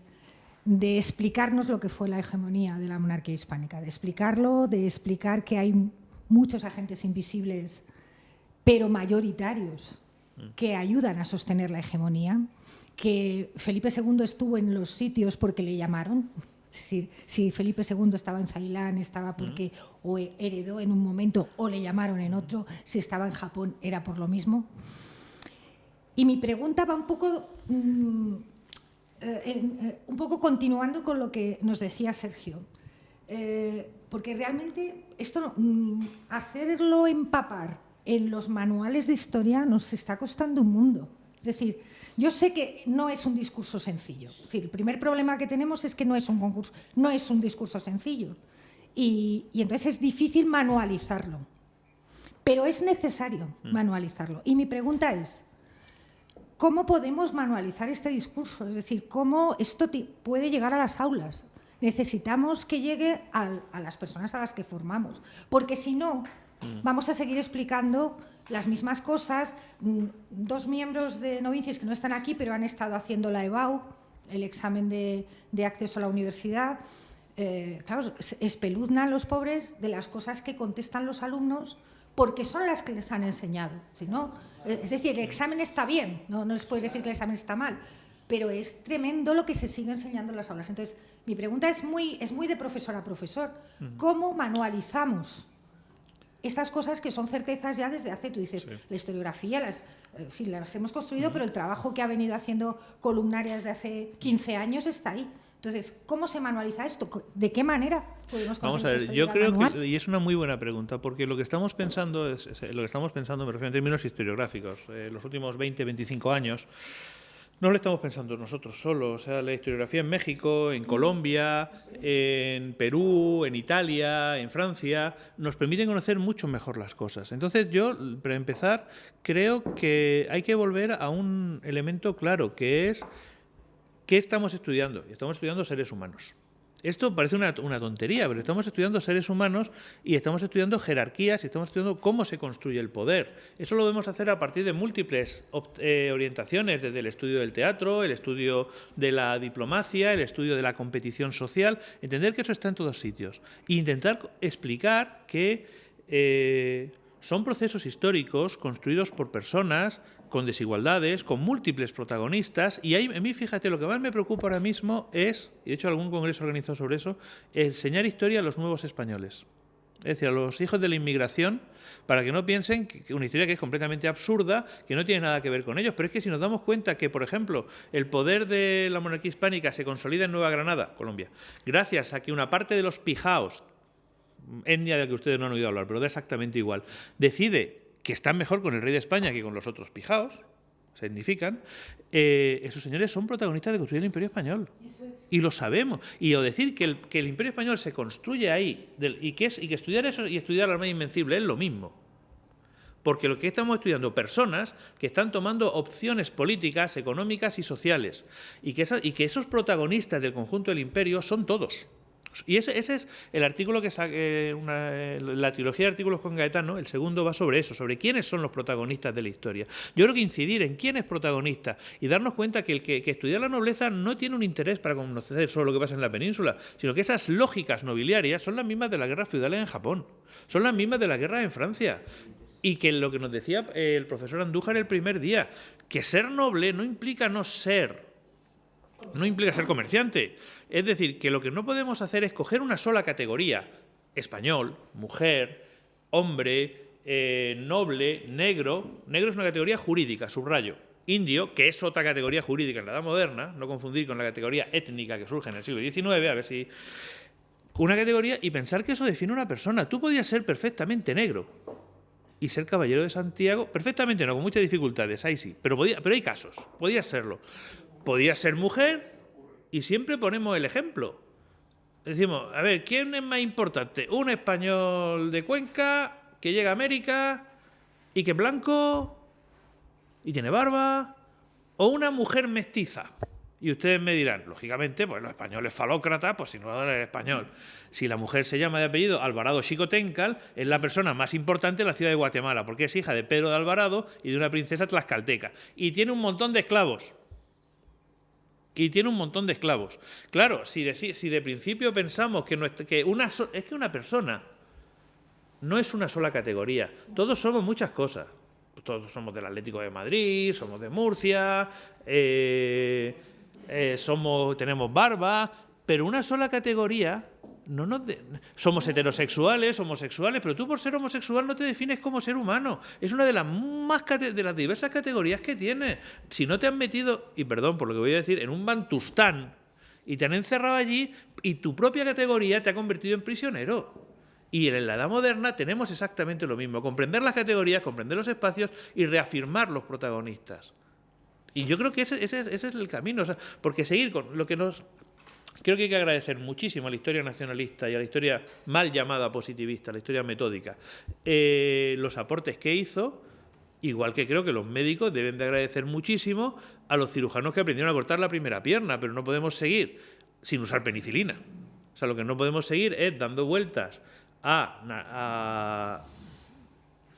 explicarnos lo que fue la hegemonía de la monarquía hispánica, de explicar que hay muchos agentes invisibles, pero mayoritarios, que ayudan a sostener la hegemonía, que Felipe II estuvo en los sitios porque le llamaron. Es decir, si Felipe II estaba en Ceilán, estaba porque o heredó en un momento o le llamaron en otro, si estaba en Japón era por lo mismo. Y mi pregunta va un poco continuando con lo que nos decía Sergio, porque realmente esto, hacerlo empapar en los manuales de historia nos está costando un mundo. Es decir, yo sé que no es un discurso sencillo. Es decir, el primer problema que tenemos es que no es un discurso sencillo. Y entonces es difícil manualizarlo. Pero es necesario manualizarlo. Y mi pregunta es, ¿cómo podemos manualizar este discurso? Es decir, ¿cómo esto puede llegar a las aulas? Necesitamos que llegue a las personas a las que formamos. Porque si no, vamos a seguir explicando las mismas cosas. Dos miembros de Novicis que no están aquí, pero han estado haciendo la EBAU, el examen de acceso a la universidad. Claro, espeluznan los pobres de las cosas que contestan los alumnos porque son las que les han enseñado. Si no, es decir, el examen está bien, no les puedes decir que el examen está mal, pero es tremendo lo que se sigue enseñando en las aulas. Entonces, mi pregunta es muy de profesor a profesor. ¿Cómo manualizamos estas cosas que son certezas ya desde hace, tú dices, la historiografía, las hemos construido, pero el trabajo que ha venido haciendo Columnaria desde hace 15 años está ahí? Entonces, ¿cómo se manualiza esto? ¿De qué manera podemos conseguir? Vamos a ver, yo creo que, y es una muy buena pregunta, porque lo que estamos pensando, me refiero en términos historiográficos, los últimos 20, 25 años, no lo estamos pensando nosotros solos. O sea, la historiografía en México, en Colombia, en Perú, en Italia, en Francia, nos permiten conocer mucho mejor las cosas. Entonces yo, para empezar, creo que hay que volver a un elemento claro, que es ¿qué estamos estudiando? Y estamos estudiando seres humanos. Esto parece una tontería, pero estamos estudiando seres humanos y estamos estudiando jerarquías y estamos estudiando cómo se construye el poder. Eso lo debemos hacer a partir de múltiples orientaciones, desde el estudio del teatro, el estudio de la diplomacia, el estudio de la competición social, entender que eso está en todos sitios e intentar explicar que son procesos históricos construidos por personas con desigualdades, con múltiples protagonistas, y ahí, a mí, fíjate, lo que más me preocupa ahora mismo es, y de hecho algún congreso organizado sobre eso, enseñar historia a los nuevos españoles. Es decir, a los hijos de la inmigración, para que no piensen que una historia que es completamente absurda, que no tiene nada que ver con ellos. Pero es que si nos damos cuenta que, por ejemplo, el poder de la monarquía hispánica se consolida en Nueva Granada, Colombia, gracias a que una parte de los pijaos, etnia de que ustedes no han oído hablar, pero da exactamente igual, decide que están mejor con el rey de España que con los otros pijaos, se significan, esos señores son protagonistas de construir el Imperio Español. Y lo sabemos. Y o decir que el Imperio Español se construye ahí y que estudiar eso y estudiar la Armada Invencible es lo mismo. Porque lo que estamos estudiando, personas que están tomando opciones políticas, económicas y sociales. Y que esos protagonistas del conjunto del imperio son todos. Y ese es el artículo que saqué, la trilogía de artículos con Gaetano, el segundo va sobre eso, sobre quiénes son los protagonistas de la historia. Yo creo que incidir en quién es protagonista y darnos cuenta que el que estudia la nobleza no tiene un interés para conocer solo lo que pasa en la península, sino que esas lógicas nobiliarias son las mismas de las guerras feudales en Japón, son las mismas de las guerras en Francia. Y que lo que nos decía el profesor Andújar el primer día, que ser noble no implica ser comerciante. Es decir, que lo que no podemos hacer es coger una sola categoría, español, mujer, hombre, noble, negro. Negro es una categoría jurídica, subrayo. Indio, que es otra categoría jurídica en la Edad Moderna, no confundir con la categoría étnica que surge en el siglo XIX, a ver si... Una categoría y pensar que eso define una persona. Tú podías ser perfectamente negro y ser caballero de Santiago, perfectamente no, con muchas dificultades, ahí sí, pero hay casos, podías serlo. Podías ser mujer y siempre ponemos el ejemplo. Decimos, a ver, ¿quién es más importante? ¿Un español de Cuenca que llega a América y que es blanco y tiene barba? ¿O una mujer mestiza Y ustedes me dirán, lógicamente, pues los españoles falócratas, pues si no eres español. Si la mujer se llama de apellido Alvarado Xicoténcal, es la persona más importante de la ciudad de Guatemala, porque es hija de Pedro de Alvarado y de una princesa tlaxcalteca. Y tiene un montón de esclavos. Claro, si de principio pensamos que una persona no es una sola categoría. Todos somos muchas cosas. Todos somos del Atlético de Madrid, somos de Murcia, tenemos barba, pero una sola categoría somos heterosexuales, homosexuales, pero tú por ser homosexual no te defines como ser humano. Es una de las de las diversas categorías que tienes. Si no te han metido, y perdón por lo que voy a decir, en un bantustán y te han encerrado allí y tu propia categoría te ha convertido en prisionero. Y en la edad moderna tenemos exactamente lo mismo, comprender las categorías, comprender los espacios y reafirmar los protagonistas. Y yo creo que ese es el camino, o sea, porque seguir con lo que nos... Creo que hay que agradecer muchísimo a la historia nacionalista y a la historia mal llamada positivista, a la historia metódica, los aportes que hizo, igual que creo que los médicos deben de agradecer muchísimo a los cirujanos que aprendieron a cortar la primera pierna, pero no podemos seguir sin usar penicilina. O sea, lo que no podemos seguir es dando vueltas a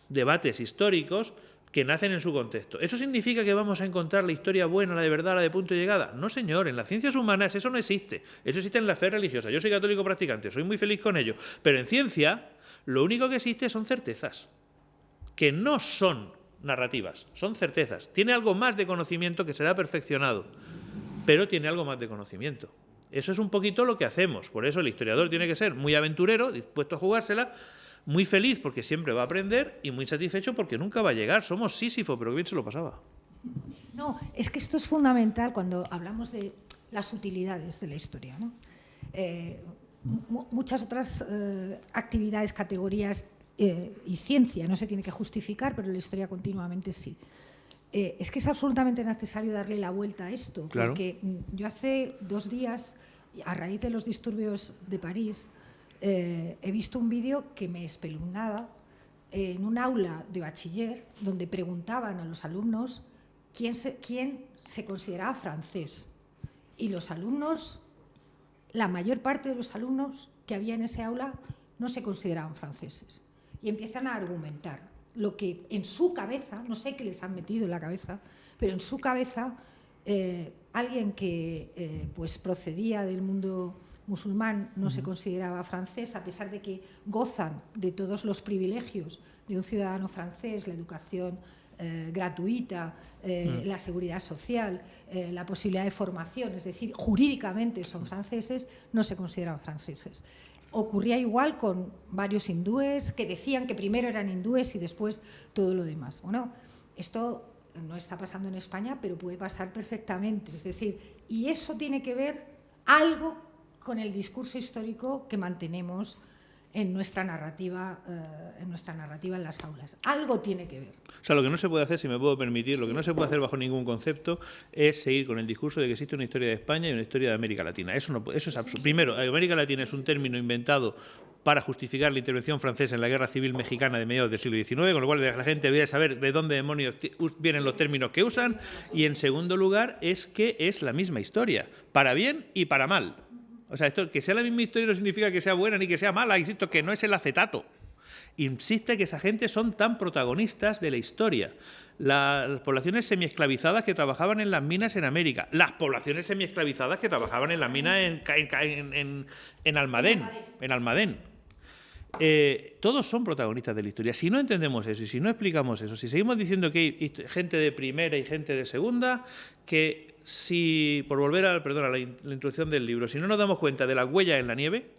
debates históricos que nacen en su contexto. ¿Eso significa que vamos a encontrar la historia buena, la de verdad, la de punto de llegada? No, señor. En las ciencias humanas eso no existe. Eso existe en la fe religiosa. Yo soy católico practicante, soy muy feliz con ello. Pero en ciencia, lo único que existe son certezas, que no son narrativas, son certezas. Tiene algo más de conocimiento que será perfeccionado, pero tiene algo más de conocimiento. Eso es un poquito lo que hacemos. Por eso el historiador tiene que ser muy aventurero, dispuesto a jugársela, muy feliz porque siempre va a aprender y muy satisfecho porque nunca va a llegar. Somos Sísifo, pero qué bien se lo pasaba. No, es que esto es fundamental cuando hablamos de las utilidades de la historia, ¿no? Muchas otras actividades, categorías y ciencia no se tiene que justificar, pero la historia continuamente sí. Es que es absolutamente necesario darle la vuelta a esto, claro. Porque yo hace 2 días, a raíz de los disturbios de París, he visto un vídeo que me espeluznaba en un aula de bachiller donde preguntaban a los alumnos quién se consideraba francés. Y los alumnos, la mayor parte de los alumnos que había en ese aula no se consideraban franceses. Y empiezan a argumentar lo que en su cabeza, no sé qué les han metido en la cabeza, pero en su cabeza alguien que pues procedía del mundo musulmán no se consideraba francés, a pesar de que gozan de todos los privilegios de un ciudadano francés, la educación gratuita, la seguridad social, la posibilidad de formación, es decir, jurídicamente son franceses, no se consideran franceses. Ocurría igual con varios hindúes que decían que primero eran hindúes y después todo lo demás. Bueno, esto no está pasando en España, pero puede pasar perfectamente. Es decir, y eso tiene que ver algo con el discurso histórico que mantenemos en nuestra narrativa en las aulas. Algo tiene que ver. O sea, lo que no se puede hacer, si me puedo permitir, lo que no se puede hacer bajo ningún concepto es seguir con el discurso de que existe una historia de España y una historia de América Latina. Eso es absurdo. Primero, América Latina es un término inventado para justificar la intervención francesa en la Guerra Civil Mexicana de mediados del siglo XIX, con lo cual la gente debe saber de dónde demonios vienen los términos que usan. Y en segundo lugar, es que es la misma historia, para bien y para mal. O sea, esto, que sea la misma historia no significa que sea buena ni que sea mala, insisto, que no es el acetato. Insiste que esa gente son tan protagonistas de la historia. Las poblaciones semiesclavizadas que trabajaban en las minas en América, las poblaciones semiesclavizadas que trabajaban en las minas en Almadén. Todos son protagonistas de la historia. Si no entendemos eso y si no explicamos eso, si seguimos diciendo que hay gente de primera y gente de segunda, que si, por volver a la introducción del libro, si no nos damos cuenta de las huellas en la nieve,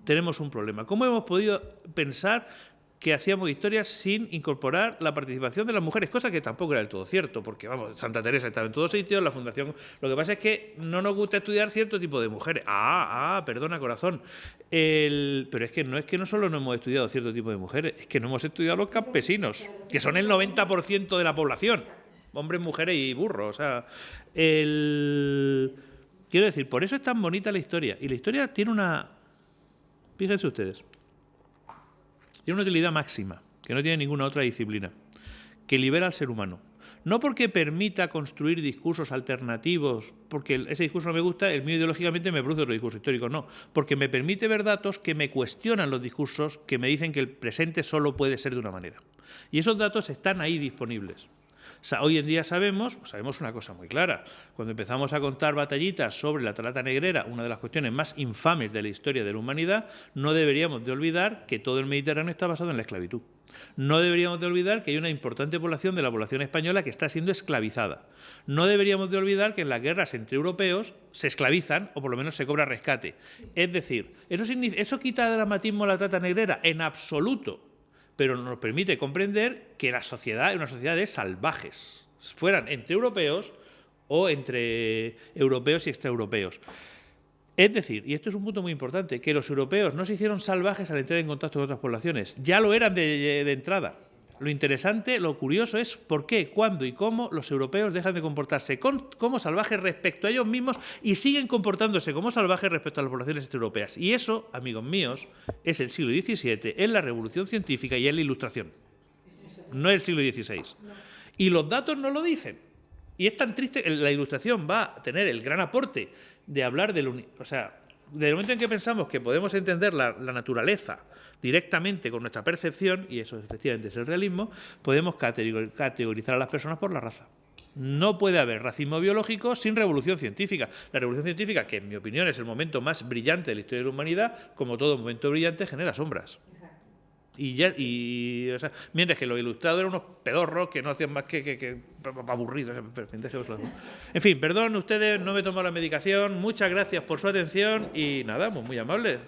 tenemos un problema. ¿Cómo hemos podido pensar que hacíamos historias sin incorporar la participación de las mujeres? Cosa que tampoco era del todo cierto, porque vamos, Santa Teresa estaba en todos sitios, la fundación... Lo que pasa es que no nos gusta estudiar cierto tipo de mujeres. Perdona, corazón. Pero es que no solo no hemos estudiado cierto tipo de mujeres, es que no hemos estudiado los campesinos, que son el 90% de la población. Hombres, mujeres y burros. O sea, quiero decir, por eso es tan bonita la historia. Y la historia tiene una... Fíjense ustedes. Tiene una utilidad máxima, que no tiene ninguna otra disciplina, que libera al ser humano. no porque permita construir discursos alternativos, porque ese discurso no me gusta, el mío ideológicamente me produce otro discurso histórico, no, porque me permite ver datos que me cuestionan los discursos, que me dicen que el presente solo puede ser de una manera. Y esos datos están ahí disponibles. O sea, hoy en día sabemos una cosa muy clara. Cuando empezamos a contar batallitas sobre la trata negrera, una de las cuestiones más infames de la historia de la humanidad, no deberíamos de olvidar que todo el Mediterráneo está basado en la esclavitud. No deberíamos de olvidar que hay una importante población de la población española que está siendo esclavizada. No deberíamos de olvidar que en las guerras entre europeos se esclavizan o por lo menos se cobra rescate. Es decir, ¿eso quita dramatismo a la trata negrera? En absoluto. Pero nos permite comprender que la sociedad es una sociedad de salvajes, fueran entre europeos o entre europeos y extraeuropeos. Es decir, y esto es un punto muy importante, que los europeos no se hicieron salvajes al entrar en contacto con otras poblaciones, ya lo eran de entrada. Lo interesante, lo curioso es por qué, cuándo y cómo los europeos dejan de comportarse como salvajes respecto a ellos mismos y siguen comportándose como salvajes respecto a las poblaciones extraeuropeas. Y eso, amigos míos, es el siglo XVII, es la revolución científica y es la ilustración. No es el siglo XVI. Y los datos no lo dicen. Y es tan triste, la ilustración va a tener el gran aporte de hablar del... O sea, desde el momento en que pensamos que podemos entender la naturaleza directamente con nuestra percepción, y eso efectivamente es el realismo, podemos categorizar a las personas por la raza. No puede haber racismo biológico sin revolución científica. La revolución científica, que en mi opinión es el momento más brillante de la historia de la humanidad, como todo momento brillante, genera sombras. O sea, mientras que los ilustrados eran unos pedorros que no hacían más que aburridos. En fin, perdón, ustedes no me tomo la medicación. Muchas gracias por su atención y nada, pues muy amables.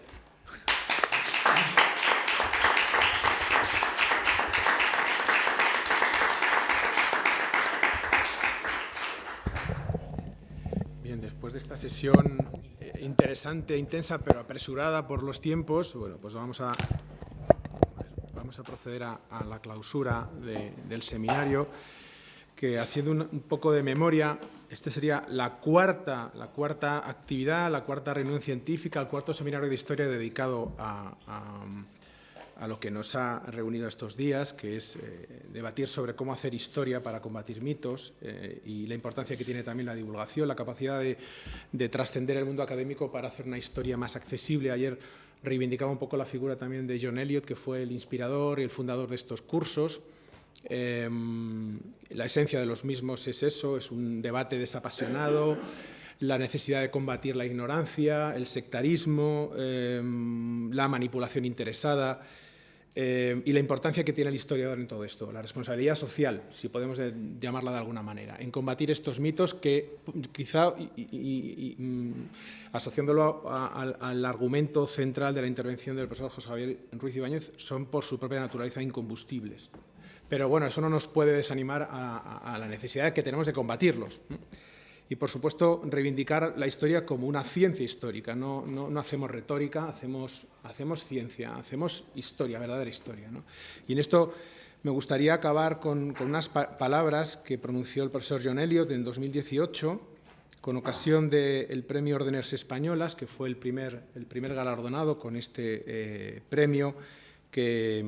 Bien, después de esta sesión interesante, intensa, pero apresurada por los tiempos, bueno, pues vamos a proceder a la clausura del seminario, que haciendo un poco de memoria, esta sería la cuarta actividad, la cuarta reunión científica, el cuarto seminario de historia dedicado a lo que nos ha reunido estos días, que es debatir sobre cómo hacer historia para combatir mitos y la importancia que tiene también la divulgación, la capacidad de trascender el mundo académico para hacer una historia más accesible. Ayer reivindicaba un poco la figura también de John Eliot, que fue el inspirador y el fundador de estos cursos. La esencia de los mismos es eso, es un debate desapasionado, la necesidad de combatir la ignorancia, el sectarismo, la manipulación interesada y la importancia que tiene el historiador en todo esto, la responsabilidad social, si podemos llamarla de alguna manera, en combatir estos mitos que quizá, asociándolo al argumento central de la intervención del profesor José Javier Ruiz Ibáñez, son por su propia naturaleza incombustibles. Pero bueno, eso no nos puede desanimar a la necesidad que tenemos de combatirlos. Y, por supuesto, reivindicar la historia como una ciencia histórica. No hacemos retórica, hacemos ciencia, hacemos historia, verdadera historia, ¿no? Y en esto me gustaría acabar con unas palabras que pronunció el profesor John Eliot en 2018, con ocasión del Premio Órdenes Españolas, que fue el primer galardonado con este premio, que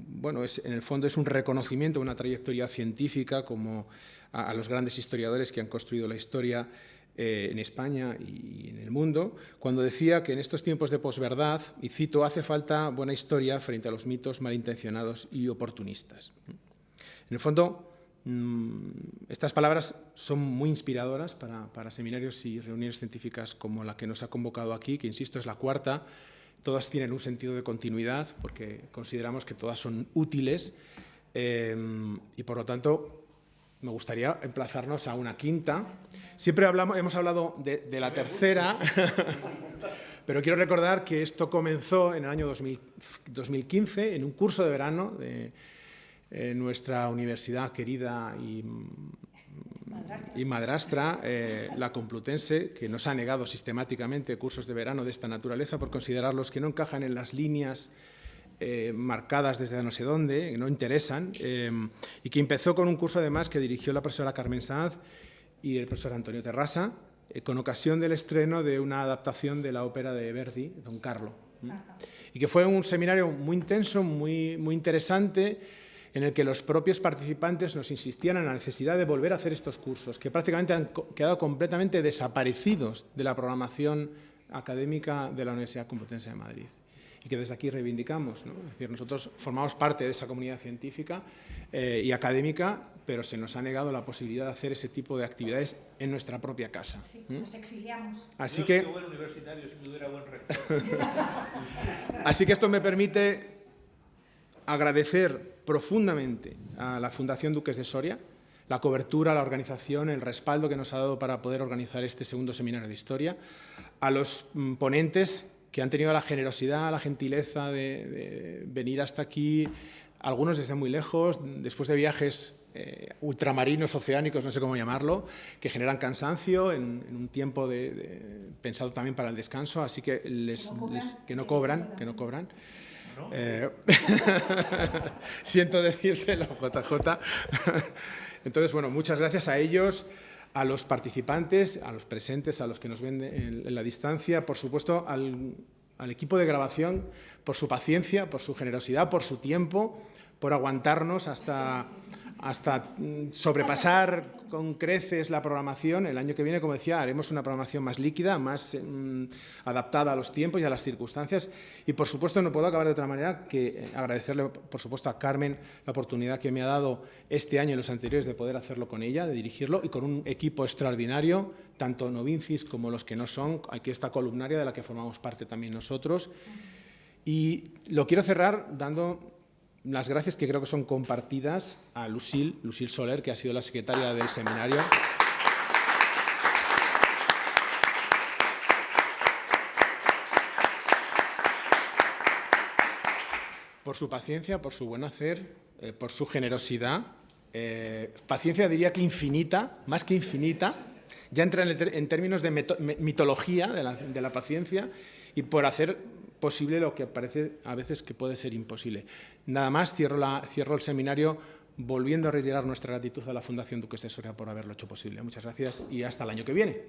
bueno, en el fondo es un reconocimiento, una trayectoria científica como a los grandes historiadores que han construido la historia en España y en el mundo, cuando decía que en estos tiempos de posverdad, y cito, hace falta buena historia frente a los mitos malintencionados y oportunistas. En el fondo, estas palabras son muy inspiradoras para seminarios y reuniones científicas como la que nos ha convocado aquí, que, insisto, es la cuarta. Todas tienen un sentido de continuidad porque consideramos que todas son útiles y, por lo tanto, me gustaría emplazarnos a una quinta. Siempre hemos hablado de la tercera, pero quiero recordar que esto comenzó en el año 2015 en un curso de verano de nuestra universidad querida y madrastra, la Complutense, que nos ha negado sistemáticamente cursos de verano de esta naturaleza por considerarlos que no encajan en las líneas marcadas desde no sé dónde, que no interesan, y que empezó con un curso además que dirigió la profesora Carmen Sanz y el profesor Antonio Terrasa, con ocasión del estreno de una adaptación de la ópera de Verdi, Don Carlo, y que fue un seminario muy intenso, muy interesante, en el que los propios participantes nos insistían en la necesidad de volver a hacer estos cursos, que prácticamente han quedado completamente desaparecidos de la programación académica de la Universidad Complutense de Madrid, y que desde aquí reivindicamos, ¿no? Es decir, nosotros formamos parte de esa comunidad científica y académica, pero se nos ha negado la posibilidad de hacer ese tipo de actividades en nuestra propia casa. Sí, nos exiliamos. Así que, buen universitario, sin duda era buen rector. así que esto me permite agradecer profundamente a la Fundación Duques de Soria la cobertura, la organización, el respaldo que nos ha dado para poder organizar este segundo seminario de historia, a los ponentes que han tenido la generosidad, la gentileza de venir hasta aquí, algunos desde muy lejos, después de viajes ultramarinos, oceánicos, no sé cómo llamarlo, que generan cansancio en un tiempo pensado también para el descanso, así que que no cobran. ¿No? Siento decírtelo, JJ. Entonces, bueno, muchas gracias a ellos, a los participantes, a los presentes, a los que nos ven en la distancia, por supuesto al equipo de grabación, por su paciencia, por su generosidad, por su tiempo, por aguantarnos hasta sobrepasar con creces la programación. El año que viene, como decía, haremos una programación más líquida, más adaptada a los tiempos y a las circunstancias. Y, por supuesto, no puedo acabar de otra manera que agradecerle, por supuesto, a Carmen la oportunidad que me ha dado este año y los anteriores de poder hacerlo con ella, de dirigirlo, y con un equipo extraordinario, tanto novincis como los que no son. Aquí esta columnaria de la que formamos parte también nosotros. Y lo quiero cerrar dando las gracias, que creo que son compartidas, a Lucille Soler, que ha sido la secretaria del seminario. Por su paciencia, por su buen hacer, por su generosidad. Paciencia diría que infinita, más que infinita. Ya entra en términos de mitología de la paciencia, y por hacer posible lo que parece a veces que puede ser imposible. Nada más, cierro el seminario volviendo a reiterar nuestra gratitud a la Fundación Duques de Soria por haberlo hecho posible. Muchas gracias y hasta el año que viene.